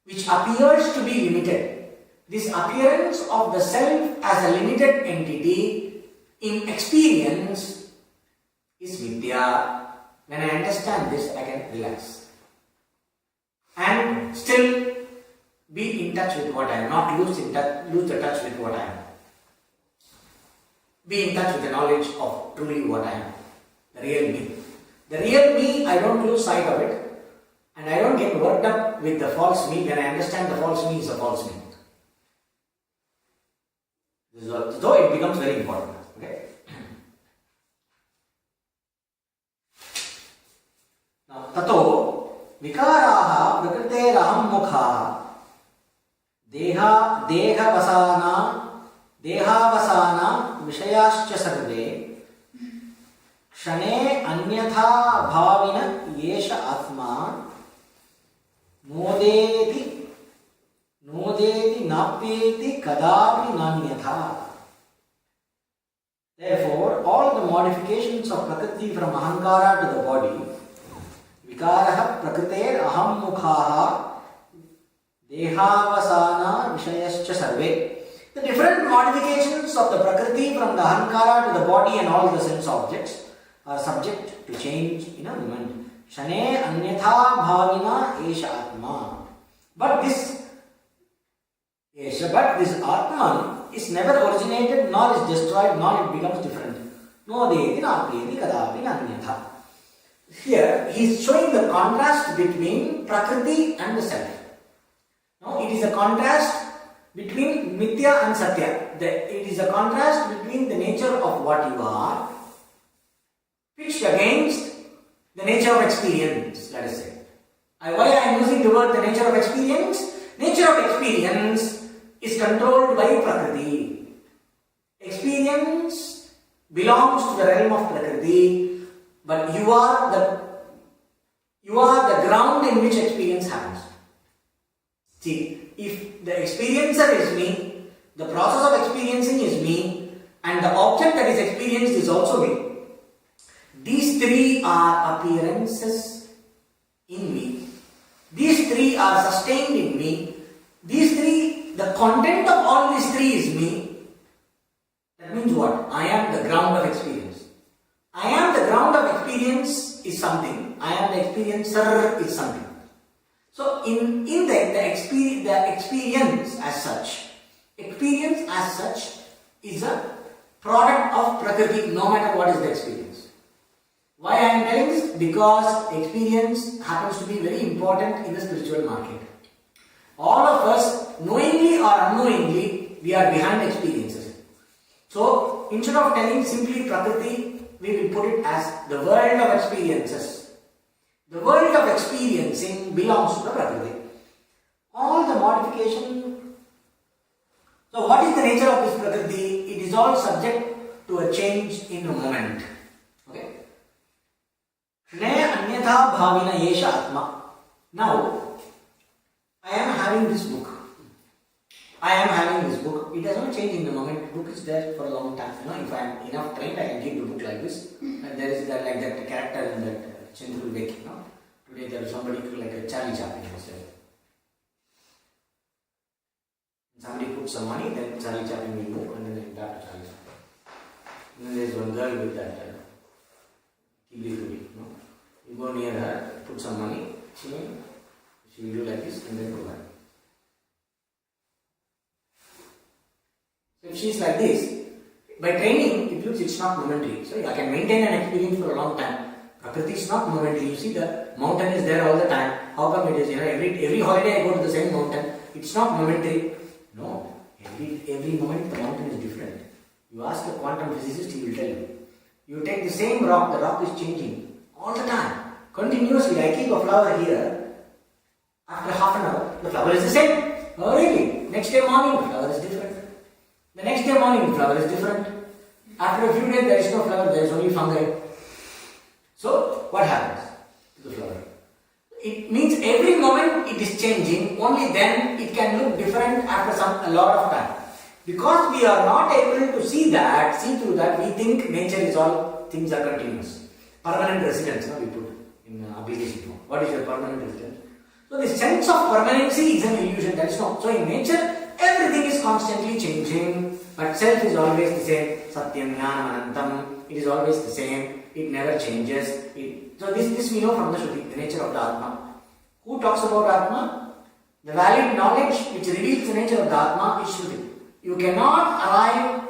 S1: which appears to be limited. This appearance of the self as a limited entity in experience is Vidya. When I understand this, I can relax. And still be in touch with what I am, not lose the touch with what I am. Be in touch with the knowledge of truly what I am, the real me. The real me, I don't lose sight of it, and I don't get worked up with the false me when I understand the false me is a false me. Though it becomes very important. Okay? Now, tato vikaraha prakritiraham mukha dehavasana vishayascha sarve क्षणे अन्यथा भाविन येष आत्मा नोदेति नाप्येति कदापि नान्यथा. Therefore, all the modifications of prakriti from ahankara to the body, vikaraha prakriter aham mukhaha dehavasana vishayascha sarve. The different modifications of the prakriti from the ahankara to the body and all the sense objects are subject to change in a moment. Shane anyatha bhavina esha atma. But this atman is never originated, nor is destroyed, nor it becomes different. No deti napyeti kadapi anyatha. Here he is showing the contrast between prakriti and the self. Now it is a contrast between Mithya and Satya. It is a contrast between the nature of what you are pitched against the nature of experience, let us say. Why I am using the word the nature of experience? Nature of experience is controlled by Prakriti. Experience belongs to the realm of Prakriti, but you are the ground in which experience happens. See, if the experiencer is me, the process of experiencing is me, and the object that is experienced is also me. These three are appearances in me. These three are sustained in me. These three, the content of all these three is me. That means what? I am the ground of experience. I am the ground of experience is something. I am the experiencer is something. So in the experience as such is a product of Prakriti, no matter what is the experience. Why I am telling this? Because experience happens to be very important in the spiritual market. All of us, knowingly or unknowingly, we are behind experiences. So instead of telling simply Prakriti, we will put it as the world of experiences. The world of experiencing belongs to the Prakriti. All the modification. So what is the nature of this Prakriti? It is all subject to a change in a moment. Okay. Naya anyatha bhavina yesha atma. Now, I am having this book. It does not change in the moment. The book is there for a long time. If I am enough trained, I can keep the book like this. And there is that like that character in that Chandru Veki. Today there is somebody like a Charlie Chaplin. Somebody puts some money, then Charlie Chaplin will move, and then they back to Charlie Chaplin. And then there is one girl with that kibli. You go near her, put some money, she will do like this, and then go back. So if she is like this, by training, it looks it's not momentary. So I can maintain an experience for a long time. Prakriti is not momentary. You see the mountain is there all the time. How come it is? Every holiday I go to the same mountain. It's not momentary. No. Every moment the mountain is different. You ask a quantum physicist, he will tell you. You take the same rock, the rock is changing all the time. Continuously, I keep a flower here. After half an hour, the flower is the same. Oh really? Next day morning, the flower is different. The next day morning, the flower is different. After a few days, there is no flower, there is only fungi. So, what happens to the flower? It means every moment it is changing, only then it can look different after a lot of time. Because we are not able to see through that, we think nature is all, things are continuous. Permanent residence, we put in application. What is your permanent residence? So the sense of permanency is an illusion, that is not. So in nature, everything is constantly changing, but self is always the same. Satyam Jnanam Anantam, it is always the same, it never changes. So this we know from the Shruti, the nature of the Atma. Who talks about Atma? The valid knowledge which reveals the nature of the Atma is Shruti. You cannot arrive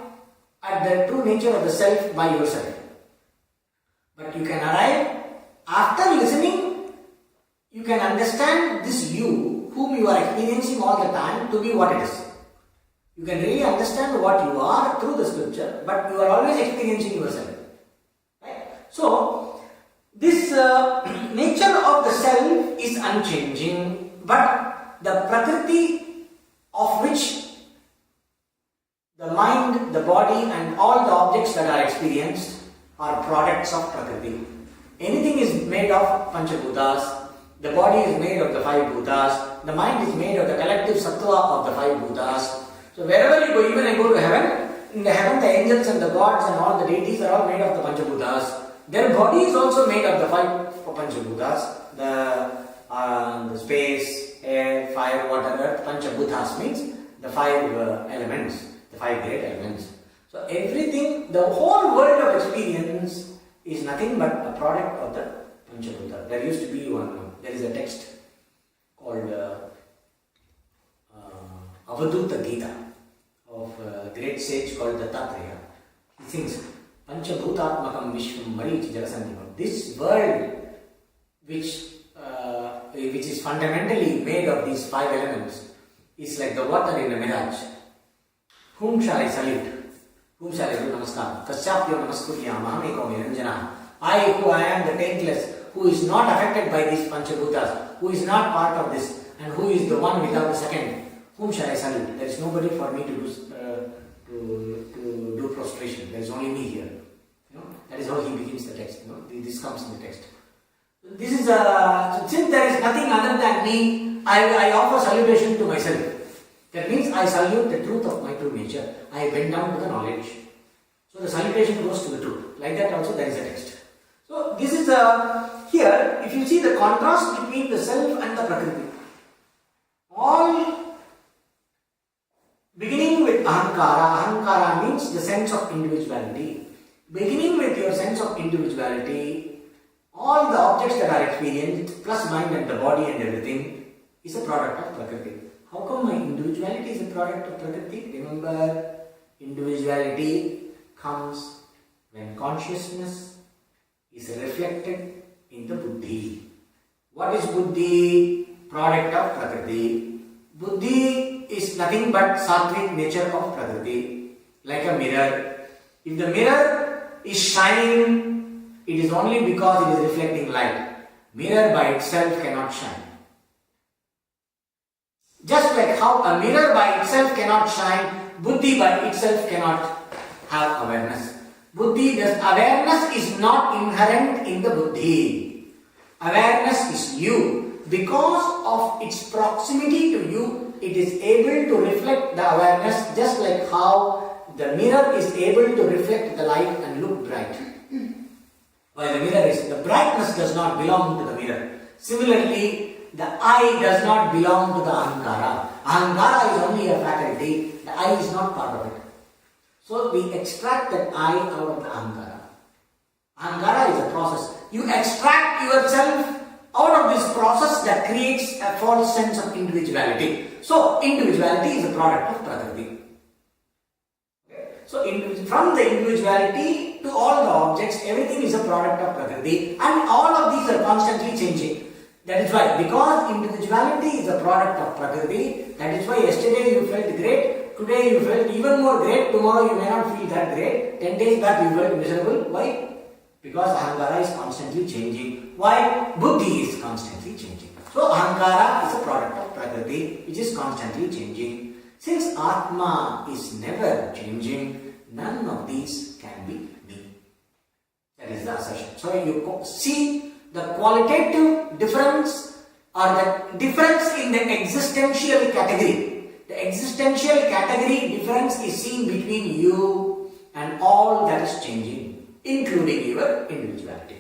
S1: at the true nature of the self by yourself. But you can arrive after listening, you can understand this you, whom you are experiencing all the time, to be what it is. You can really understand what you are through the scripture, but you are always experiencing yourself. Right? So, this nature of the self is unchanging, but the Prakriti of which the mind, the body and all the objects that are experienced are products of Prakriti. Anything is made of Panchabhutas, the body is made of the five Bhutas, the mind is made of the collective Sattva of the five Bhutas. So wherever you go, even I go to heaven, in the heaven the angels and the gods and all the deities are all made of the Panchabhutas. Their body is also made of the five Panchabhutas, the space, air, fire, water, earth. Panchabhutas means the five elements, the five great elements. So everything, the whole world of experience is nothing but a product of the Panchabhuta. There used to be there is a text called Avaduta Gita of a great sage called Dattatreya. He sings Panchabhutatmakam Vishwam Marich Jalasandhimam. This world which is fundamentally made of these five elements is like the water in a mirage. Whom shall I salute? Whom shall I do namaskar? Kasyapyo namaskuryam ahameko niranjana. I who I am the taintless, who is not affected by these Panchabhutas, who is not part of this, and who is the one without the second. Whom shall I salute? There is nobody for me to do prostration. There is only me here. That is how he begins the text. This comes in the text. This is so since there is nothing other than me, I offer salutation to myself. That means I salute the truth of my true nature. I bend down to the knowledge. So the salutation goes to the truth. Like that also there is a text. So this is here, if you see the contrast between the self and the Prakriti, all beginning with Ahankara, Ahankara means the sense of individuality. Beginning with your sense of individuality, all the objects that are experienced, plus mind and the body and everything, is a product of Prakriti. How come my individuality is a product of Prakriti? Remember, individuality comes when consciousness is reflected in the Buddhi. What is Buddhi? Product of Prakriti. Buddhi is nothing but sattvic nature of Prakriti, like a mirror. If the mirror is shining, it is only because it is reflecting light. Mirror by itself cannot shine. Just like how a mirror by itself cannot shine, Buddhi by itself cannot have awareness. Awareness is not inherent in the Buddhi. Awareness is you. Because of its proximity to you, it is able to reflect the awareness, just like how the mirror is able to reflect the light and look bright. While the brightness does not belong to the mirror. Similarly, the I does not belong to the Ahankara. Ahankara is only a faculty, the I is not part of it. So we extract that I out of the Ahankara. Ahankara is a process. You extract yourself out of this process that creates a false sense of individuality. So individuality is a product of Prakriti. So from the individuality to all the objects, everything is a product of Prakriti, and all of these are constantly changing. That is why, because individuality is a product of Prakriti, that is why yesterday you felt great, today you felt even more great, tomorrow you may not feel that great, 10 days back you felt miserable. Why? Because Ahankara is constantly changing. Why? Buddhi is constantly changing. So Ahankara is a product of Prakriti, which is constantly changing. Since Atma is never changing, none of these can be me. That is the assertion. So you see the qualitative difference or the difference in the existential category. The existential category difference is seen between you and all that is changing, including your individuality.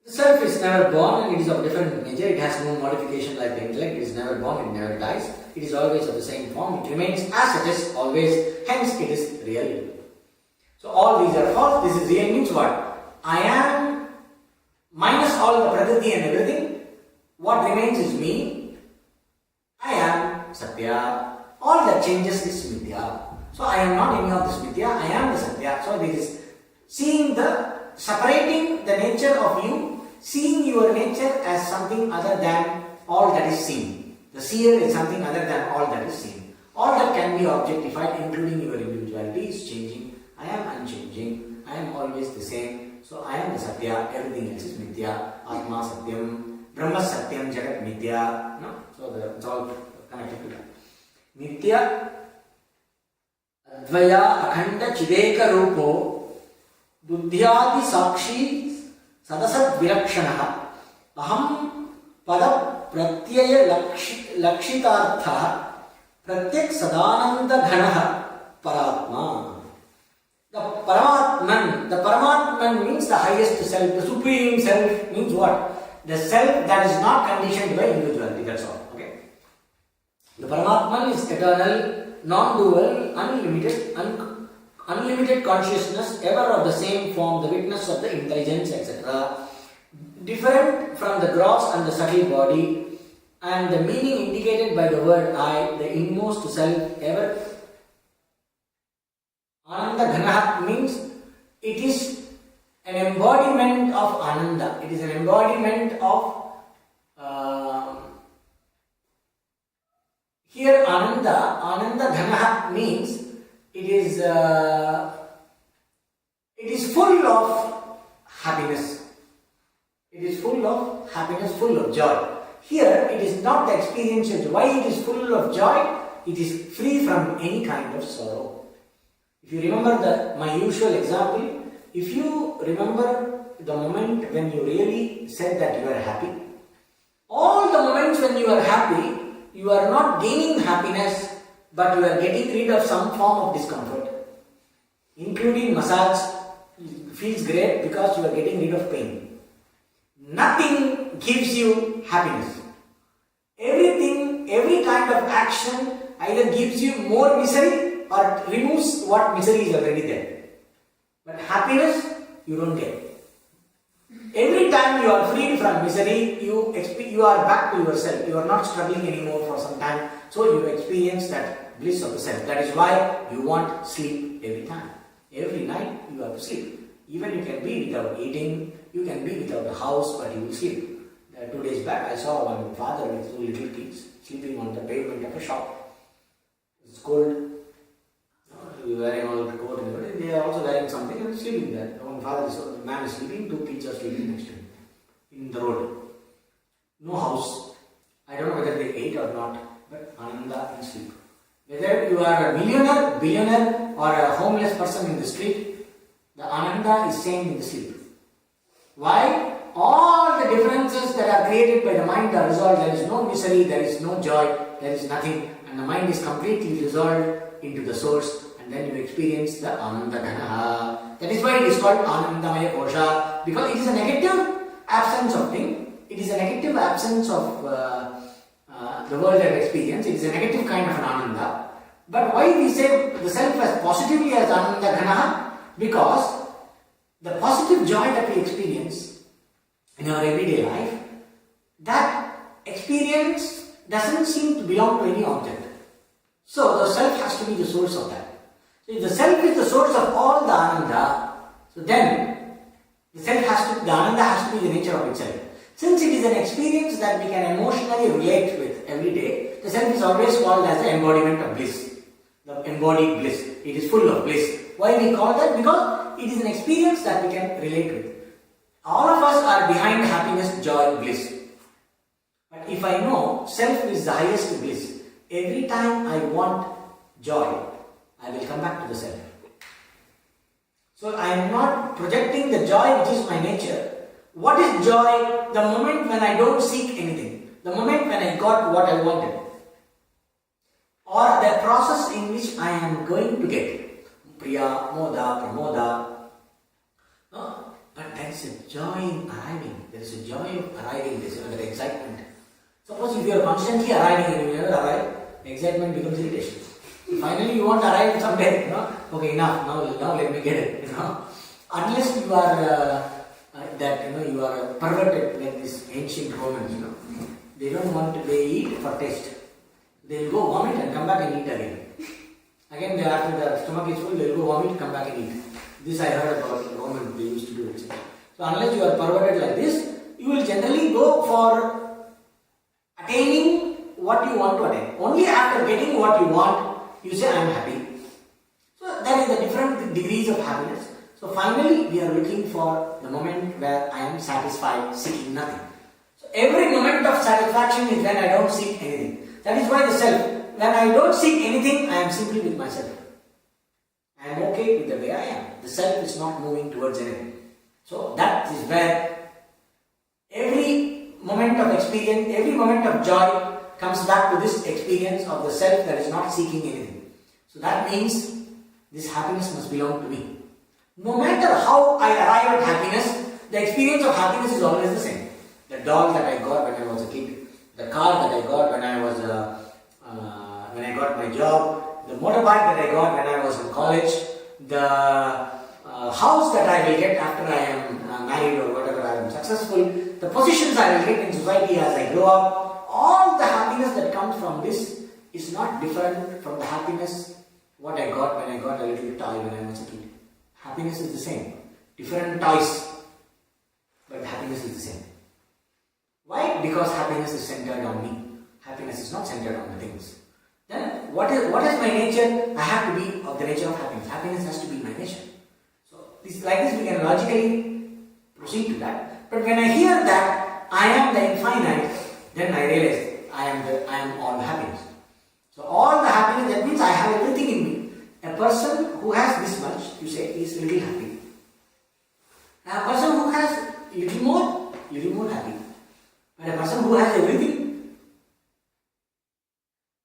S1: The self is never born and it is of different nature. It has no modification like the intellect. It is never born, it never dies. It is always of the same form. It remains as it is always. Hence it is real. So all these are false. This is real means what? I am minus all the Prakriti and everything. What remains is me. I am Satya. All that changes is Mithya. So I am not any of this Mithya. I am the Satya. So this is seeing separating the nature of you, seeing your nature as something other than all that is seen. The seer is something other than all that is seen. All that can be objectified, including your individuality, is changing. I am unchanging. I am always the same. So I am the Satya. Everything else is Mithya. Atma Satyam. Brahma Satyam. Jagat Mithya. No? So it's all connected to that. Mithya Advaya Akhanda Chideka Rupo बुद्ध्यादि साक्षी सदसद विलक्षणः अहम पद प्रत्यय लक्षितार्थः प्रत्यक् Sadanand घनः परात्मा. The Paramatman means the highest self, the supreme self means what? The self that is not conditioned by individuality, that's all. Okay. The Paramatman is eternal, non-dual, unlimited consciousness, ever of the same form, the witness of the intelligence, etc. Different from the gross and the subtle body, and the meaning indicated by the word I, the inmost self, ever. Ananda Ghanaha means it is an embodiment of Ananda. It is an embodiment of here Ananda Ghanaha means it is full of happiness. It is full of happiness, full of joy. Here it is not the experiential joy. Why it is full of joy? It is free from any kind of sorrow. If you remember my usual example, if you remember the moment when you really said that you are happy, All the moments when you are happy, you are not gaining happiness, but you are getting rid of some form of discomfort, including massage. It feels great because you are getting rid of pain. Nothing gives you happiness. Everything, every kind of action either gives you more misery or removes what misery is already there. But happiness, you don't get. Every time you are freed from misery, you are back to yourself. You are not struggling anymore for some time. So you experience that bliss of the self. That is why you want sleep every time. Every night you have to sleep. Even you can be without eating, you can be without a house, but you will sleep. 2 days back, I saw one father with 2 little kids sleeping on the pavement of a shop. It's cold. Wearing all the coat and everything. They are also wearing something and sleeping there. One man is sleeping, 2 kids are sleeping next to him in the road. No house. I don't know whether they ate or not, but Ananda in sleep. Whether you are a millionaire, billionaire, or a homeless person in the street, the Ananda is staying in the sleep. Why? All the differences that are created by the mind are resolved. There is no misery, there is no joy, there is nothing, and the mind is completely resolved into the source, and then you experience the Ananda Ghana. That is why it is called Anandamaya Kosha, because it is a negative absence of thing, it is a negative absence of the world of experience, it is a negative kind of an Ananda. But why we say the self as positively as Ananda Ghana? Because the positive joy that we experience in our everyday life, that experience doesn't seem to belong to any object. So the self has to be the source of that. So if the self is the source of all the Ananda, so then the Ananda has to be the nature of itself. Since it is an experience that we can emotionally relate with every day, the self is always called as the embodiment of bliss. The embodied bliss. It is full of bliss. Why we call that? Because it is an experience that we can relate with. All of us are behind happiness, joy, bliss. But if I know self is the highest bliss, every time I want joy, I will come back to the self. So I am not projecting the joy which is my nature. What is joy? The moment when I don't seek anything. The moment when I got what I wanted. Or the process in which I am going to get. Priya, Moda, Pramoda. No? But there is a joy in arriving. There is a joy of arriving. There is another excitement. Suppose if you are constantly arriving and you never arrive, excitement becomes irritation. Finally you want to arrive someday. Okay, enough. Now let me get it. Unless you are you are perverted like this ancient Romans. They don't want to. They eat for taste. They will go vomit and come back and eat again. Again, after the stomach is full, they will go vomit, come back and eat. This I heard about Romans, they used to do it. So unless you are perverted like this, you will generally go for attaining what you want to attain. Only after getting what you want, you say, I am happy. So there is the different degrees of happiness. So finally, we are looking for the moment where I am satisfied, seeking nothing. So every moment of satisfaction is when I don't seek anything. That is why the self, when I don't seek anything, I am simply with myself. I am okay with the way I am. The self is not moving towards anything. So that is where every moment of experience, every moment of joy comes back to this experience of the self that is not seeking anything. So that means this happiness must belong to me. No matter how I arrive at happiness, the experience of happiness is always the same. The doll that I got when I was a kid, the car that I got when I was when I got my job, the motorbike that I got when I was in college, the house that I will get after I am married or whatever I am successful, the positions I will get in society as I grow up, all the happiness that comes from this is not different from the happiness what I got when I got a little toy when I was a kid. Happiness is the same. Different toys, but happiness is the same. Why? Because happiness is centered on me. Happiness is not centered on the things. Then what is my nature? I have to be of the nature of happiness. Happiness has to be my nature. So like this we can logically proceed to that. But when I hear that I am the infinite, then I realize I am all happiness. So all the happiness, that means I have everything in me. A person who has this much, you say, is little happy. A person who has little more happy. But a person person who has everything,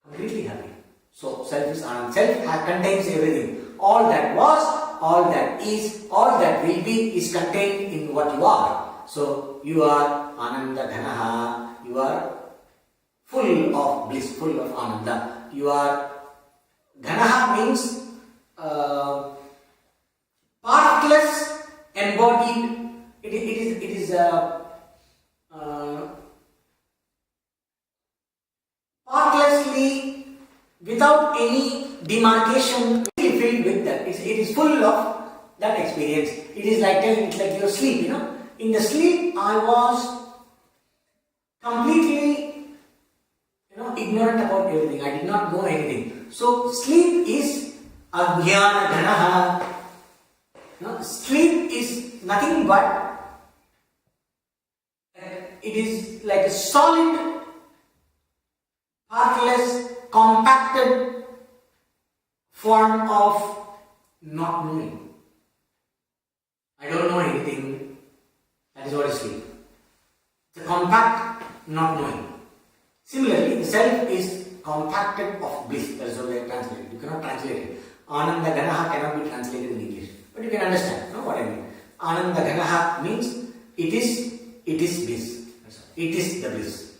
S1: completely happy. So self is Anand. Self contains everything. All that was, all that is, all that will be is contained in what you are. So you are Ananda Ghanaha. You are full of bliss, full of Ananda. You are Ghanaha means partless, embodied. It is partlessly, without any demarcation, filled with that. It is full of that experience. It is like telling, it's like your sleep, you know. In the sleep, I was completely, ignorant about everything. I did not know anything. So sleep is Ajnana Ghanaha. Sleep is nothing but, it is like a solid, partless, compacted form of not knowing. I don't know anything. That is what is sleep. It's a compact not knowing. Similarly, the self is compacted of bliss. That is how they translate it. You cannot translate it. Ananda Ganaha cannot be translated in English. But you can understand what I mean. Ananda Ganaha means it is bliss. It is the bliss.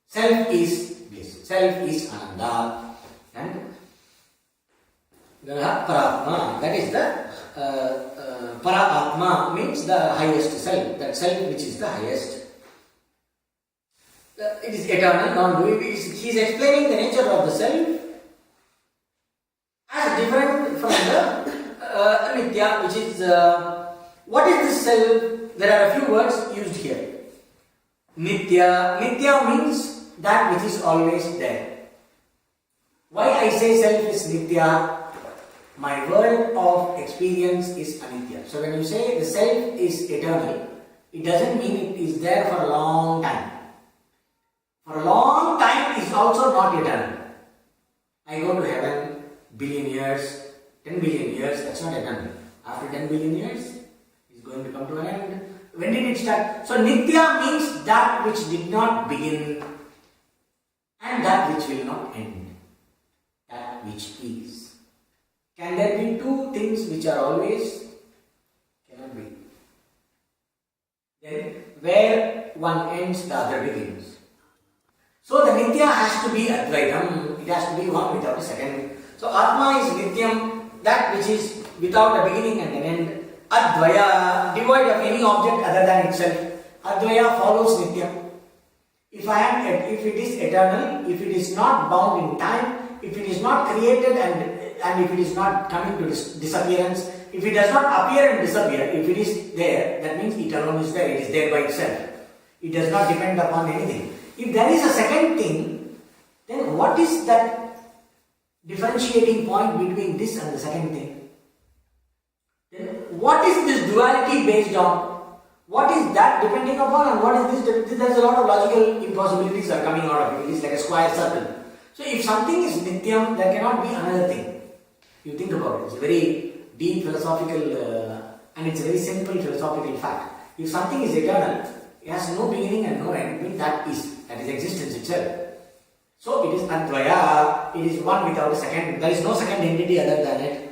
S1: Self is bliss. Self is Ananda. And Ganaha Paratma. That is the Paratma means the highest self. That self which is the highest. It is eternal, non-doing. He is explaining the nature of the self as different from the Nitya, which is what is this self? There are a few words used here. Nitya. Nitya means that which is always there. Why I say self is Nitya? My world of experience is Anitya. So when you say the self is eternal, it doesn't mean it is there for a long time. For a long time is also not eternal. I go to heaven, billion years, 10 billion years, that's not eternal. After 10 billion years, it's going to come to an end. When did it start? So Nitya means that which did not begin and that which will not end. That which is. Can there be two things which are always? Cannot be. Then where one ends, the other begins. So the Nitya has to be Advaitam, it has to be one without a second. So Atma is Nityam, that which is without a beginning and an end. Advaya, devoid of any object other than itself. Advaya follows Nityam. If it is eternal, if it is not bound in time, if it is not created and if it is not coming to disappearance, if it does not appear and disappear, if it is there, that means it alone is there, it is there by itself. It does not depend upon anything. If there is a second thing, then what is that differentiating point between this and the second thing? Then what is this duality based on? What is that depending upon and what is this? There is a lot of logical impossibilities are coming out of it. It is like a square circle. So if something is Nityam, there cannot be another thing. You think about it. It's a very deep philosophical and it's a very simple philosophical fact. If something is eternal, it has no beginning and no end, means that is existence itself. So it is Advaya, it is one without a second, there is no second entity other than it.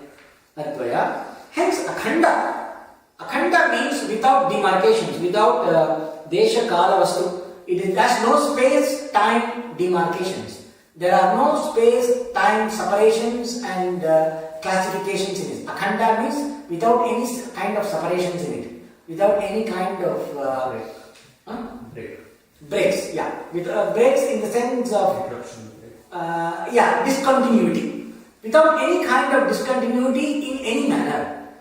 S1: Advaya. Hence Akhanda. Akhanda means without demarcations, without Desha Kala Vastu. It has no space time demarcations. There are no space time separations and classifications in it. Akhanda means without any kind of separations in it, without any kind of breaks, yeah. With breaks in the sense of discontinuity. Without any kind of discontinuity in any manner.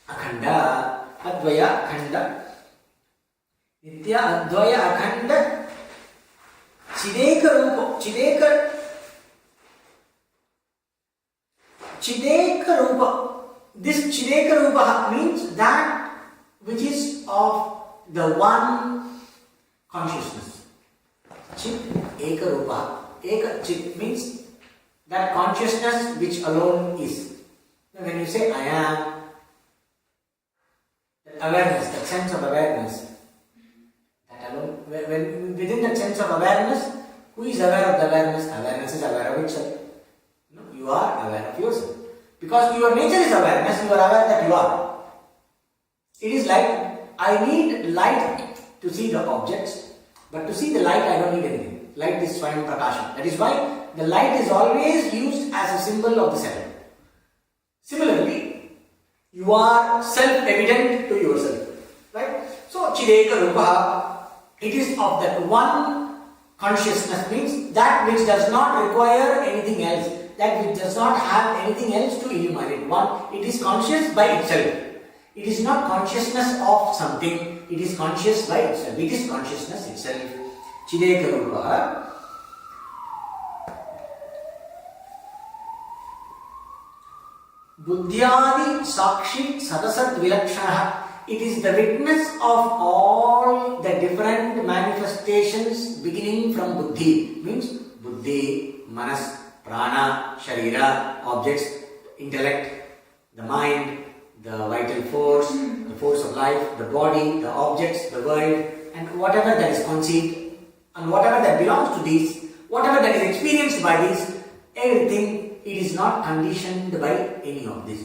S1: Akhanda, Advaya, Akhanda, Nitya, Advaya, Akhanda, Chideka Rupa. Chideka Rupa. This Chideka Rupa means that which is of the one consciousness. Chit Eka Rupa. Eka Chit means that consciousness which alone is. Now when you say I am, that awareness, that sense of awareness, that alone, when within that sense of awareness. Who is aware of the awareness? Awareness is aware of itself. No, you are aware of yourself. Because your nature is awareness, you are aware that you are. It is like, I need light to see the objects, but to see the light I don't need anything. Light is Swayam Prakasham. That is why the light is always used as a symbol of the self. Similarly, you are self-evident to yourself. Right? So, Chideka Rupa, it is of that one consciousness, means that which does not require anything else, that which does not have anything else to illuminate. One, it is conscious by itself. It is not consciousness of something, it is conscious by itself. It is consciousness itself. Chideka Rupa. Buddhyadi Sakshi Sadasat Vilakshana. It is the witness of all the different manifestations beginning from Buddhi. Means Buddhi, Manas, Prana, Sharira, objects, intellect, the mind, the vital force, the force of life, the body, the objects, the world, and whatever that is conceived, and whatever that belongs to these, whatever that is experienced by these, everything. It is not conditioned by any of this.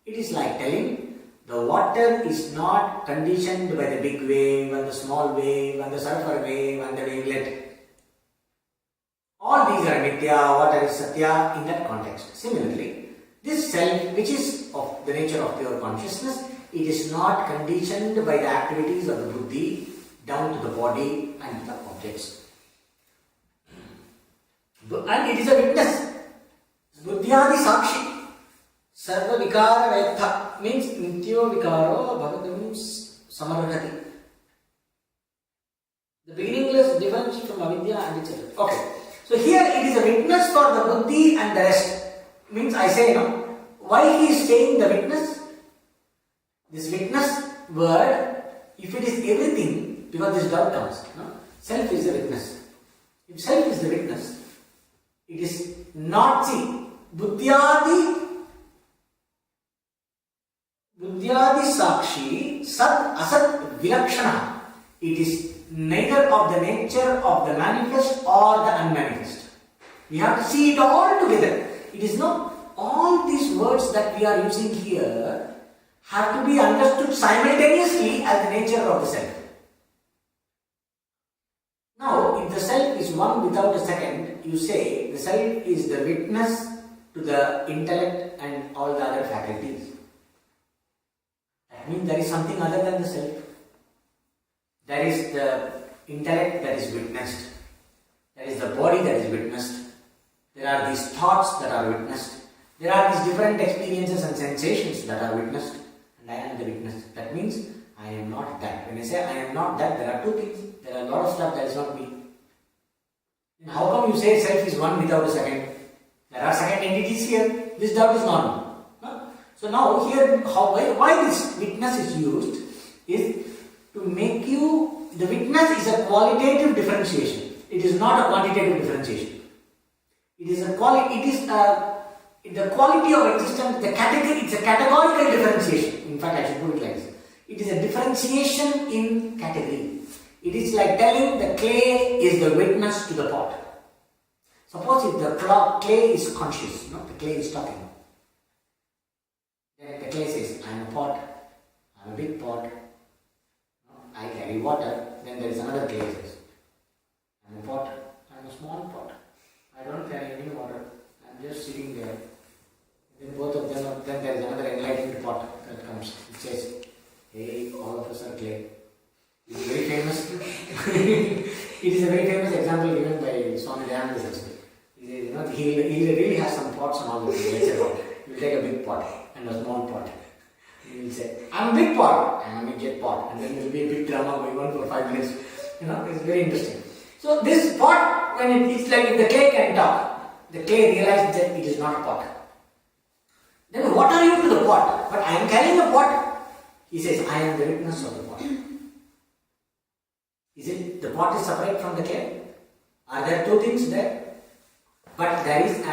S1: It is like telling the water is not conditioned by the big wave and the small wave and the surfer wave and the wavelet. All these are Nitya, water is Satya in that context. Similarly, this self, which is of the nature of pure consciousness, it is not conditioned by the activities of the buddhi down to the body and the objects. And it is a witness. Buddhyadi Sakshi Sarva Vikara Vetha means Nityo Vikaro Bhagavam Samaragati. The beginningless difference from avidya and itself. Okay. So here it is a witness for the buddhi and the rest. Means I say, why he is saying the witness? This witness word, if it is everything, because this doubt comes. Self is the witness. If self is the witness, it is not, see, Buddhyadi Sakshi Sat Asat Vilakshana. It is neither of the nature of the manifest or the unmanifest. We have to see it all together. It is not all these words that we are using here have to be understood simultaneously as the nature of the self. Now, if the self is one without a second, you say the self is the witness to the intellect and all the other faculties. That means there is something other than the self. There is the intellect that is witnessed. There is the body that is witnessed. There are these thoughts that are witnessed. There are these different experiences and sensations that are witnessed. And I am the witness. That means I am not that. When I say I am not that, there are two things. There are a lot of stuff that is not me. And how come you say self is one without a second? There are second entities here. This doubt is normal. So now here, why this witness is used is to make you, the witness is a qualitative differentiation. It is not a quantitative differentiation. It is a quality. It is the quality of existence. The category. It's a categorical differentiation. In fact, I should put it like this. It is a differentiation in category. It is like telling the clay is the witness to the pot. Suppose if the clay is conscious, the clay is talking. Then the clay says, I am a pot, I am a big pot, I carry water. Then there is another clay says, I am a pot, I am a small pot, I don't carry any water, I am just sitting there. Then both of them, then there is another enlightened pot that comes. It says, hey, all of us are clay. It is very famous. It is a very famous example given by Swami Dayananda Saraswati. He really has some pots and all this. He will take a big pot and a small pot. He will say, I am a big pot, I am a midget pot. And then there will be a big drama going on for 5 minutes. It's very interesting. So this pot, when it's like if the clay can talk, the clay realizes that it is not a pot. Then what are you to the pot? But I am carrying a pot. He says, I am the witness of the pot. Is it the pot is separate from the clay? Are there two things there? But there is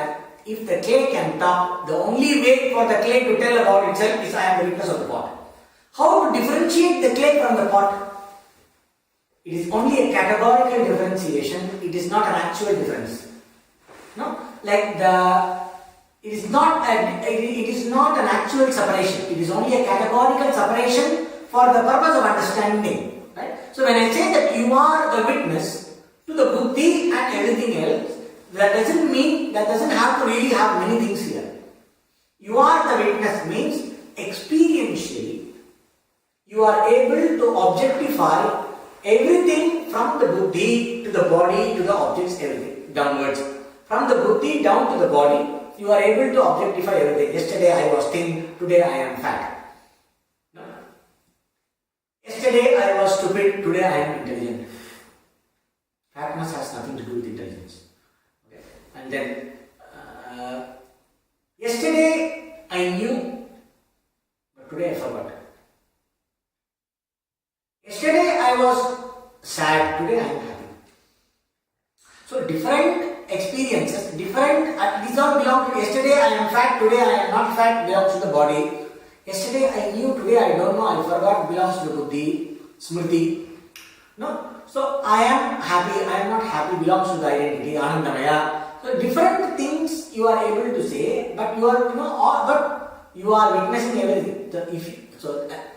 S1: if the clay can talk, the only way for the clay to tell about itself is I am the witness of the pot. How to differentiate the clay from the pot? It is only a categorical differentiation. It is not an actual difference. No, like it is not an actual separation. It is only a categorical separation for the purpose of understanding. Right? So when I say that you are the witness to the buddhi and everything else, that doesn't have to really have many things here. You are the witness means experientially you are able to objectify everything from the buddhi to the body to the objects, everything downwards. From the buddhi down to the body, you are able to objectify everything. Yesterday I was thin, today I am fat. No? Yesterday I was stupid, today I am intelligent. Fatness has nothing to do with intelligence. Okay? And then, yesterday I knew, but today I forgot. Yesterday I was sad, today I am happy. So different experiences, these all belong to yesterday I am fat, today I am not fat, belongs to the body. Yesterday I knew, today I don't know, I forgot, belongs to the buddhi, smriti. No? So I am happy, I am not happy, belongs to the identity, anandamaya. So different things you are able to say, but you are witnessing everything.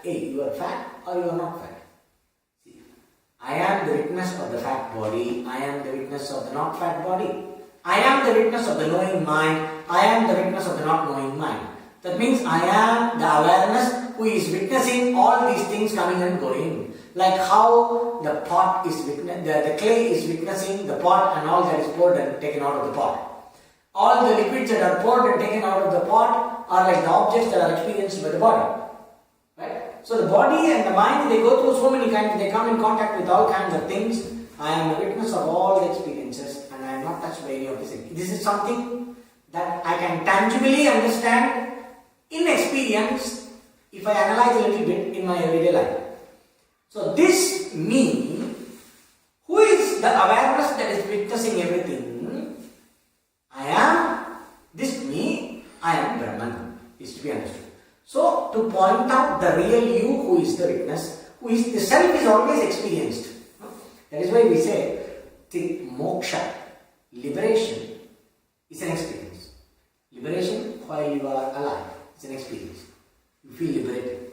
S1: Hey, you are fat or you are not fat. I am the witness of the fat body, I am the witness of the not fat body. I am the witness of the knowing mind, I am the witness of the not knowing mind. That means I am the awareness who is witnessing all these things coming and going. Like how the pot is the clay is witnessing the pot and all that is poured and taken out of the pot. All the liquids that are poured and taken out of the pot are like the objects that are experienced by the body. Right? So the body and the mind, they go through so many kinds, they come in contact with all kinds of things. I am a witness of all the experiences and I am not touched by any of these things. This is something that I can tangibly understand in experience if I analyze a little bit in my everyday life. So this me, who is the awareness that is witnessing everything, I am this me, I am Brahman, is to be understood. So, to point out the real you who is the witness, who is the self is always experienced. That is why we say the moksha, liberation, is an experience. Liberation while you are alive is an experience. You feel liberated.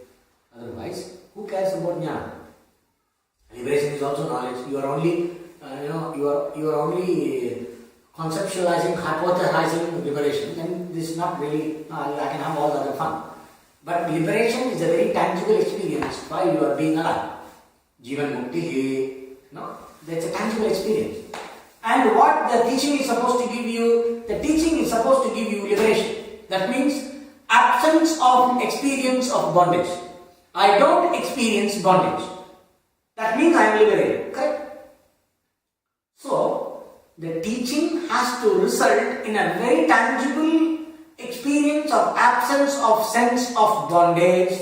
S1: Otherwise, who cares about jnana? Liberation is also knowledge. You are only, you are only conceptualizing, hypothesizing liberation. Then this is not really. I can have all the other fun. But liberation is a very tangible experience while you are being alive. Jivan mukti, no, that's a tangible experience. And what the teaching is supposed to give you, the teaching is supposed to give you liberation. That means absence of experience of bondage. I don't experience bondage. That means I am liberated. Correct? So, the teaching has to result in a very tangible experience of absence of sense of bondage,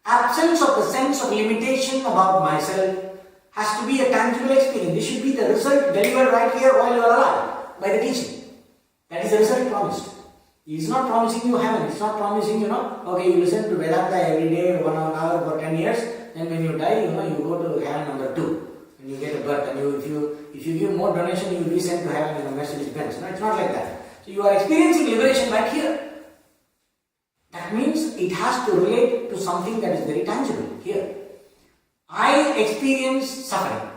S1: absence of the sense of limitation about myself, has to be a tangible experience. This should be the result delivered right here while you are alive by the teaching. That is the result promised. He is not promising you heaven. He is not promising, okay, you listen to Vedanta every day, 1 hour for 10 years, then when you die, you go to heaven number 2 and you get a birth. And if you give more donation, you will be sent to heaven in a Mercedes Benz. No, it's not like that. So you are experiencing liberation right here. That means it has to relate to something that is very tangible here. I experience suffering.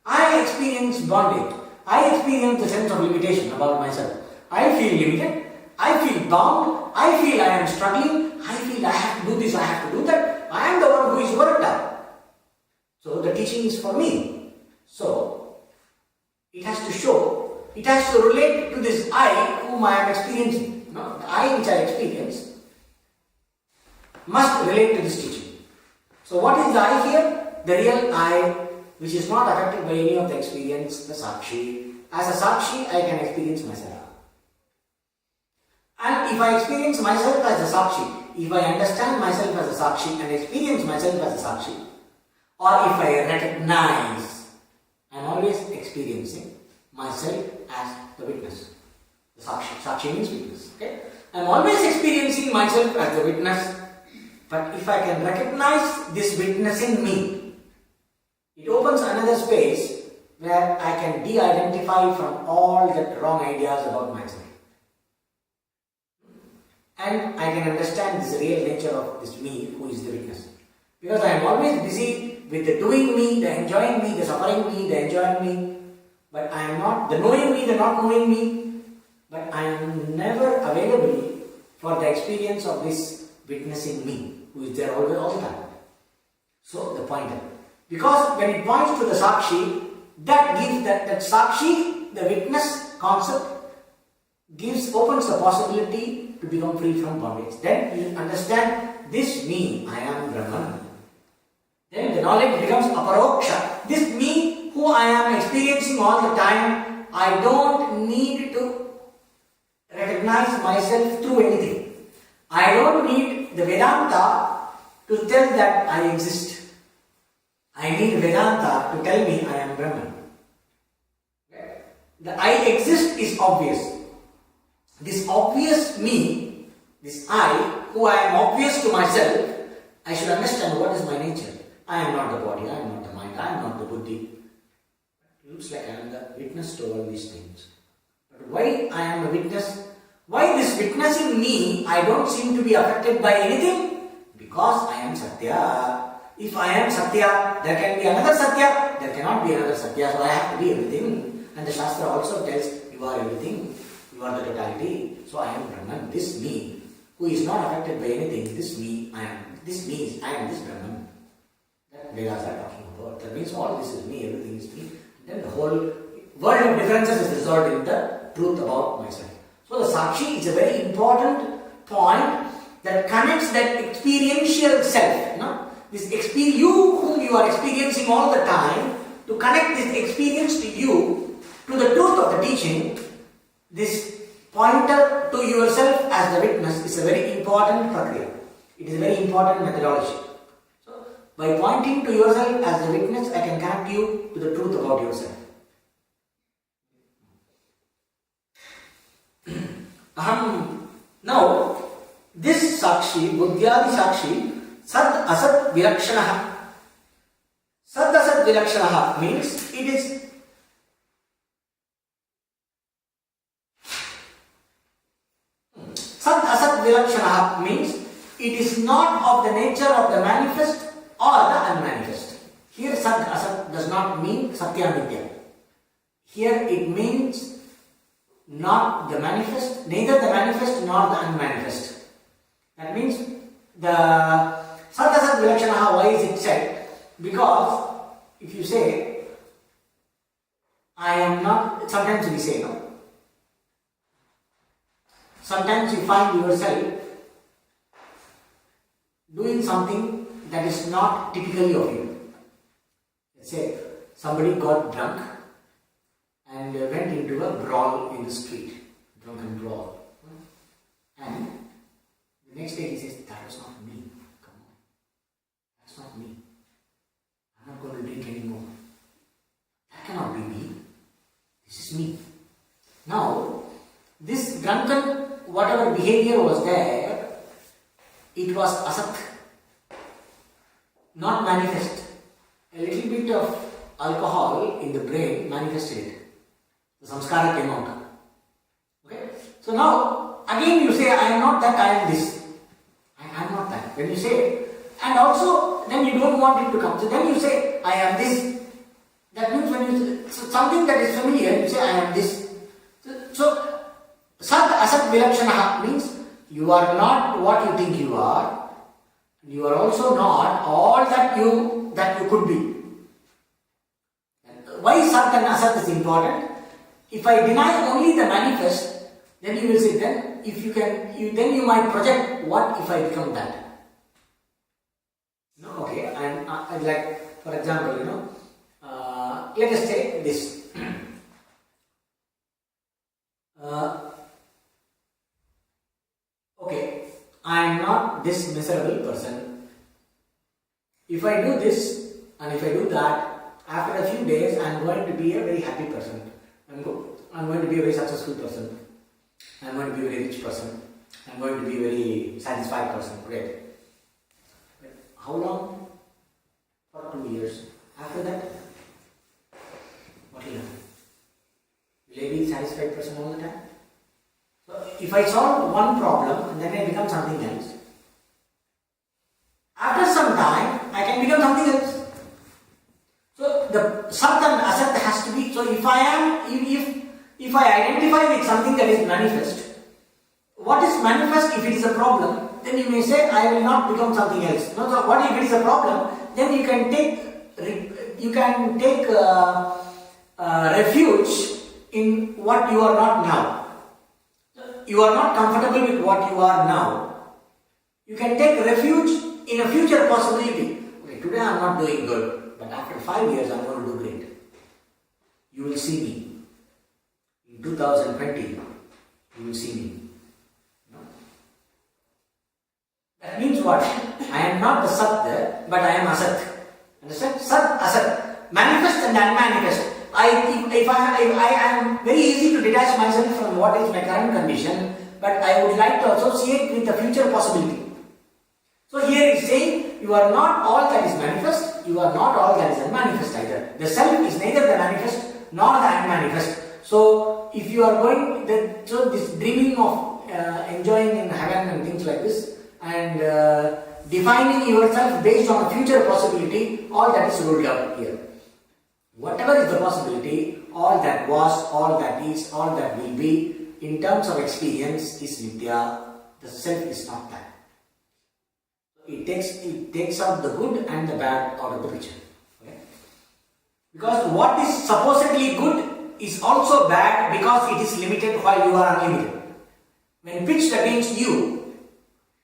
S1: I experience bondage. I experience the sense of limitation about myself. I feel limited. I feel bound. I feel I am struggling. I feel I have to do this, I have to do that. I am the one who is worked up. So the teaching is for me. So it has to show. It has to relate to this I whom I am experiencing. The I which I experience must relate to this teaching. So what is the I here? The real I, which is not affected by any of the experience, the Sakshi. As a Sakshi, I can experience myself. And if I experience myself as a Sakshi, if I understand myself as a Sakshi and experience myself as a Sakshi, or if I recognize, I am always experiencing myself as the witness. The Sakshi means witness. Okay? I am always experiencing myself as the witness, but if I can recognize this witness in me, It opens another space where I can de-identify from all the wrong ideas about myself. And I can understand this real nature of this me who is the witness. Because I am always busy with the doing me, the enjoying me, the suffering me, the enjoying me. But I am not, the knowing me, the not knowing me. But I am never available for the experience of this witnessing me, who is there always all the time. So the pointer. Because when it points to the Sakshi, that gives that Sakshi, the witness concept, opens the possibility to become free from bondage. Then you understand this me, I am Brahman. Then the knowledge becomes aparoksha. This me who I am experiencing all the time, I don't need to recognize myself through anything. I don't need the Vedanta to tell that I exist. I need Vedanta to tell me I am Brahman. The I exist is obvious. This obvious me, this I, who I am obvious to myself, I should understand what is my nature. I am not the body, I am not the mind, I am not the buddhi. It looks like I am the witness to all these things. But why I am a witness? Why this witnessing me, I don't seem to be affected by anything? Because I am Satya. If I am Satya, there can be another Satya, there cannot be another Satya, so I have to be everything. And the Shastra also tells, you are everything, you are the totality, so I am Brahman. This me, who is not affected by anything, this me, I am this Brahman. That Vedas are talking about. That means all this is me, everything is me. Then the whole world of differences is resolved in the truth about myself. So the Sakshi is a very important point that connects that experiential self. This you whom you are experiencing all the time, to connect this experience to you, to the truth of the teaching, this pointer to yourself as the witness is a very important prakriya. It is a very important methodology. So, by pointing to yourself as the witness, I can connect you to the truth about yourself. Now, this Sakshi, Buddhyadi Sakshi, Sad Asat Vilakshanaha. Sad Asat Vilakshanaha means it is Sad Asat Vilakshanaha means it is not of the nature of the manifest or the unmanifest. Here Sad Asat does not mean Satya Mithya. Here it means not the manifest, neither the manifest nor the unmanifest. That means the Sad Asat Vilakshanaha, why is it said? Because if you say, I am not, sometimes we say, no? Sometimes you find yourself doing something that is not typically of you. Let's say somebody got drunk and went into a brawl in the street, drunken brawl. And the next day he says, that was not me. Come on. That's not me. I'm not going to drink anymore. That cannot be me. This is me. Now, this drunken, whatever behavior was there, it was asat, not manifest. A little bit of alcohol in the brain manifested it. The samskara came out. Okay? So now, again you say, I am not that, I am this. I am not that. When you say, and also, then you don't want it to come. So then you say, I am this. That means when you say something that is familiar, you say, I am this. So Sad Asat Vilakshanaha means you are not what you think you are. You are also not all that you could be. Why Sat and Asat is important? If I deny only the manifest, then you will say, then if you can, then you might project what if I become that. No, okay, and like for example, let us say this. Okay, I am not this miserable person. If I do this and if I do that, after a few days I am going to be a very happy person. I'm going to be a very successful person. I'm going to be a very rich person. I'm going to be a very satisfied person. Great. But how long? For 2 years. After that, what will happen? Will I be a satisfied person all the time? So if I solve one problem and then I become something else, after some time I can become something else. So the Sat and Asat has to be. So if I identify with something that is manifest, what is manifest? If it is a problem, then you may say I will not become something else. No, so what if it is a problem? Then you can take refuge in what you are not now. You are not comfortable with what you are now. You can take refuge in a future possibility. Okay, today I am not doing good, but after 5 years I am going to do great. You will see me. In 2020, you will see me. No? That means what? I am not the Sat there, but I am Asat. Understand? Sat, Asat. Manifest and unmanifest. I am very easy to detach myself from what is my current condition, but I would like to associate with the future possibility. So here it is saying, you are not all that is manifest, you are not all that is unmanifest either. The self is neither the manifest nor the unmanifest. So if you are going, so this dreaming of enjoying in heaven and things like this, and defining yourself based on a future possibility, all that is ruled out here. Whatever is the possibility, all that was, all that is, all that will be, in terms of experience is Vidya. The self is not that. It takes out the good and the bad out of the picture. Okay? Because what is supposedly good is also bad because it is limited while you are unlimited. When pitched against you,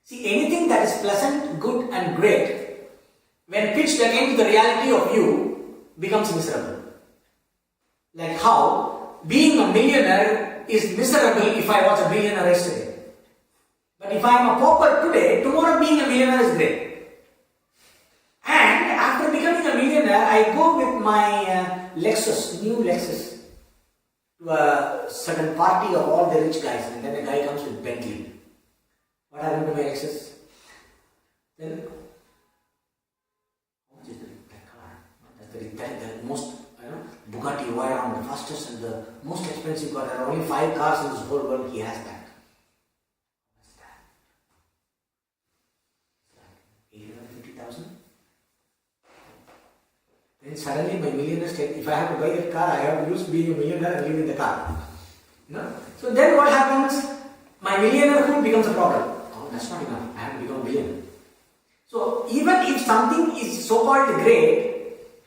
S1: see, anything that is pleasant, good and great, when pitched against the reality of you, becomes miserable. Like how being a millionaire is miserable if I was a billionaire yesterday. But if I am a pauper today, tomorrow being a millionaire is great. And after becoming a millionaire, I go with my Lexus, new Lexus, to a certain party of all the rich guys, and then a guy comes with Bentley. What happened to my Lexus? Then, how much is that car? That's the most, Bugatti Veyron, the fastest and the most expensive car. There are only 5 cars in this whole world. He has that. What's that? It's like 850,000. Then suddenly my millionaire state, if I have to buy that car, I have to use being a millionaire and live in the car. So then what happens? My millionairehood becomes a problem. Oh, that's not enough. I have to become a billionaire. So even if something is so-called great,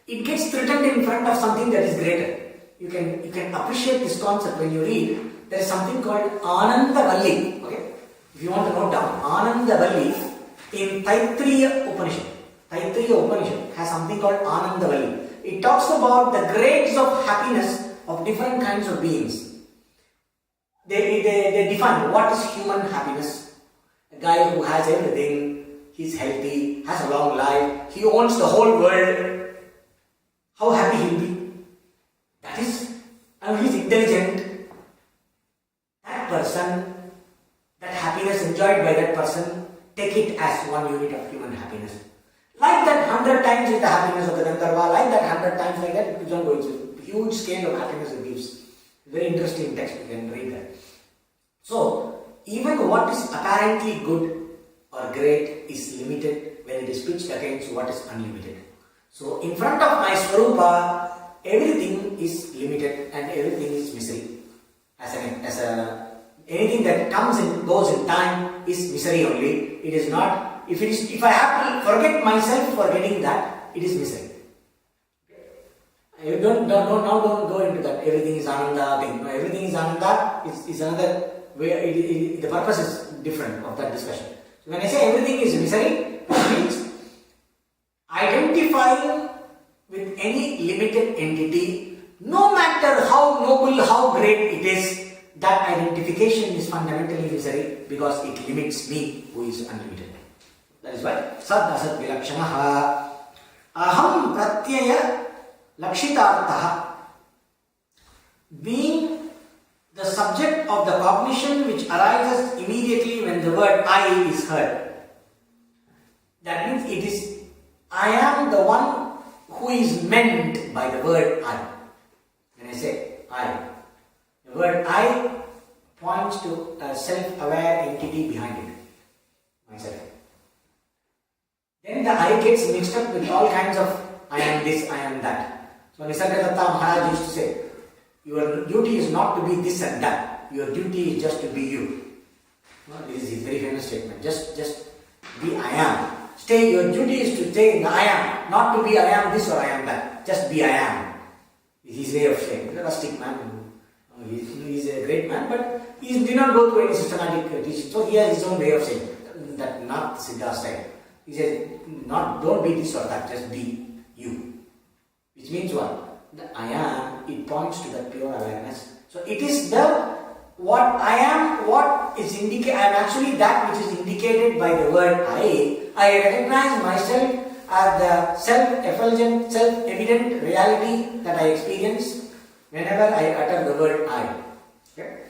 S1: it gets threatened in front of something that is greater. You can appreciate this concept when you read. There is something called Anandavalli. Okay, if you want to note down, Anandavalli in Taittiriya Upanishad. Taittiriya Upanishad has something called Anandavalli. It talks about the grades of happiness of different kinds of beings. They define what is human happiness. A guy who has everything, he's healthy, has a long life, he owns the whole world. How happy he'll be. That is, he's intelligent. That person, that happiness enjoyed by that person, take it as one unit of human happiness. Like that 100 times is the happiness of the Gandharva, like that 100 times like that, it keeps on going. It's a huge scale of happiness it gives. Very interesting text, you can read that. So, even what is apparently good or great is limited when it is pitched against what is unlimited. So, in front of my Swarupa, everything is limited and everything is misery. Anything that comes and goes in time is misery only. It is not. If I have to forget myself for getting that, it is misery. Don't go into that. Everything is Ananda thing. No, everything is Ananda is another way. The purpose is different of that discussion. So when I say everything is misery, which means identifying with any limited entity, no matter how noble, how great it is, that identification is fundamentally misery because it limits me who is unlimited. That is why Sad Asat Vilakshanaha Aham Pratyaya Lakshitartaha, being the subject of the cognition which arises immediately when the word I is heard. That means it is I am the one who is meant by the word I. When I say I, the word I points to a self-aware entity behind it, myself. Then the I gets mixed up with all kinds of I am this, I am that. So Nisargadatta Maharaj used to say, your duty is not to be this and that. Your duty is just to be you. This is a very famous statement. Just be I am. Your duty is to stay in the I am, not to be I am this or I am that. Just be I am. This is his way of saying. He's a rustic man. He's a great man, but he did not go through any systematic teaching. So he has his own way of saying that, not Siddha style. He says, don't be this or that, just be you. Which means what? The I am, it points to that pure awareness. So it is what I am, what is indicated, I am actually that which is indicated by the word I. I recognize myself as the self-effulgent, self-evident reality that I experience whenever I utter the word I. Okay?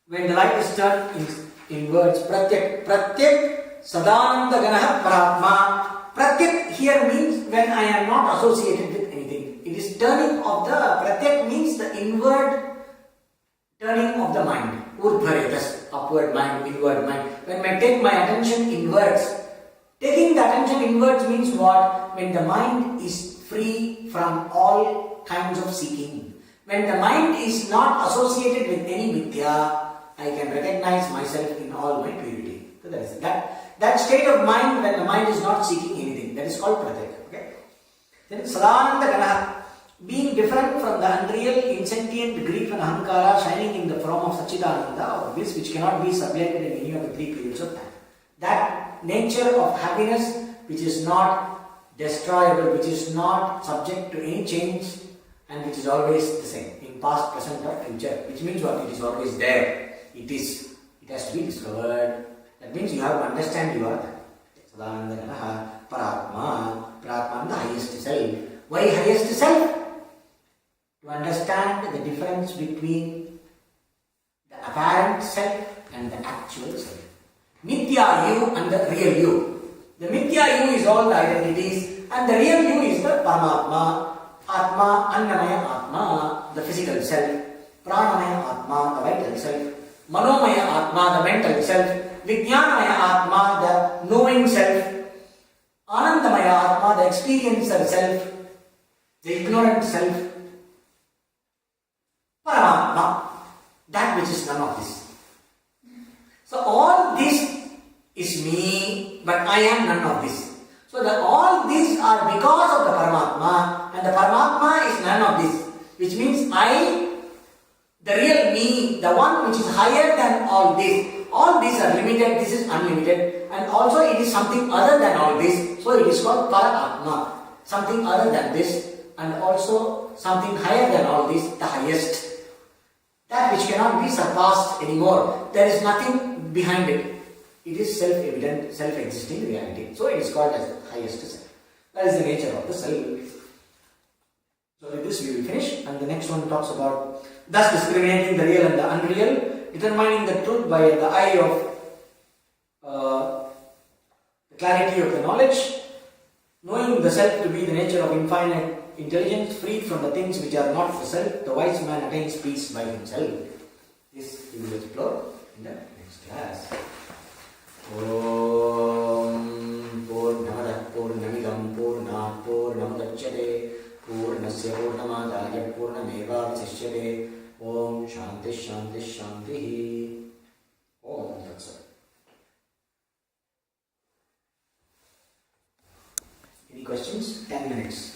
S1: When the light is turned in words, Pratyak, Sadananda Ganaha Paratma. Pratyak here means when I am not associated with anything. It is turning of the, Pratyak means the inward turning of the mind. Urdhvaretas, upward mind, inward mind. When I take my attention inwards, taking the attention inwards means what? When the mind is free from all kinds of seeking. When the mind is not associated with any mithya, I can recognize myself in all my purity. So that is that state of mind when the mind is not seeking anything. That is called Pratyak. Okay? Then Sadananda Ganaha, being different from the unreal, insentient grief and ahankara shining in the form of Satchidananda or bliss which cannot be sublated in any of the three periods of time. That nature of happiness which is not destroyable, which is not subject to any change and which is always the same in past, present or future. Which means what? It is always there. It has to be discovered. That means you have to understand you are that. Sadananda Ganaha Paratma. Paratma, the highest self. Why highest self? To understand the difference between the apparent self and the actual self. Mithya you and the real you. The Mithya you is all the identities and the real you is the Paramatma, Atma, Annamaya Atma, the physical self, Pranamaya Atma, the vital self, Manomaya Atma, the mental self, Vijnanamaya Atma, the knowing self, Anandamaya Atma, the experiencer self, the ignorant self, Paramatma, that which is none of this. So all this is me, but I am none of this. So that all these are because of the Paramatma, and the Paramatma is none of this. Which means I, the real me, the one which is higher than all this. All these are limited, this is unlimited, and also it is something other than all this. So it is called Paratma, something other than this, and also something higher than all this, the highest. That which cannot be surpassed anymore. There is nothing behind it. It is self-evident, self-existing reality. So it is called as the highest self. That is the nature of the self. So with this we will finish, and the next one talks about thus discriminating the real and the unreal, determining the truth by the eye of the clarity of the knowledge, knowing the self to be the nature of infinite intelligence, freed from the things which are not the self, the wise man attains peace by himself. This we will explore in the next class. Om Purnamada Purnamidam Purnat Purnamudachyate Purnasya Purnamadaya Purnameva Vasishyate. Om Shanti Shanti Shanti. Om Tat Sat. Any questions? 10 minutes.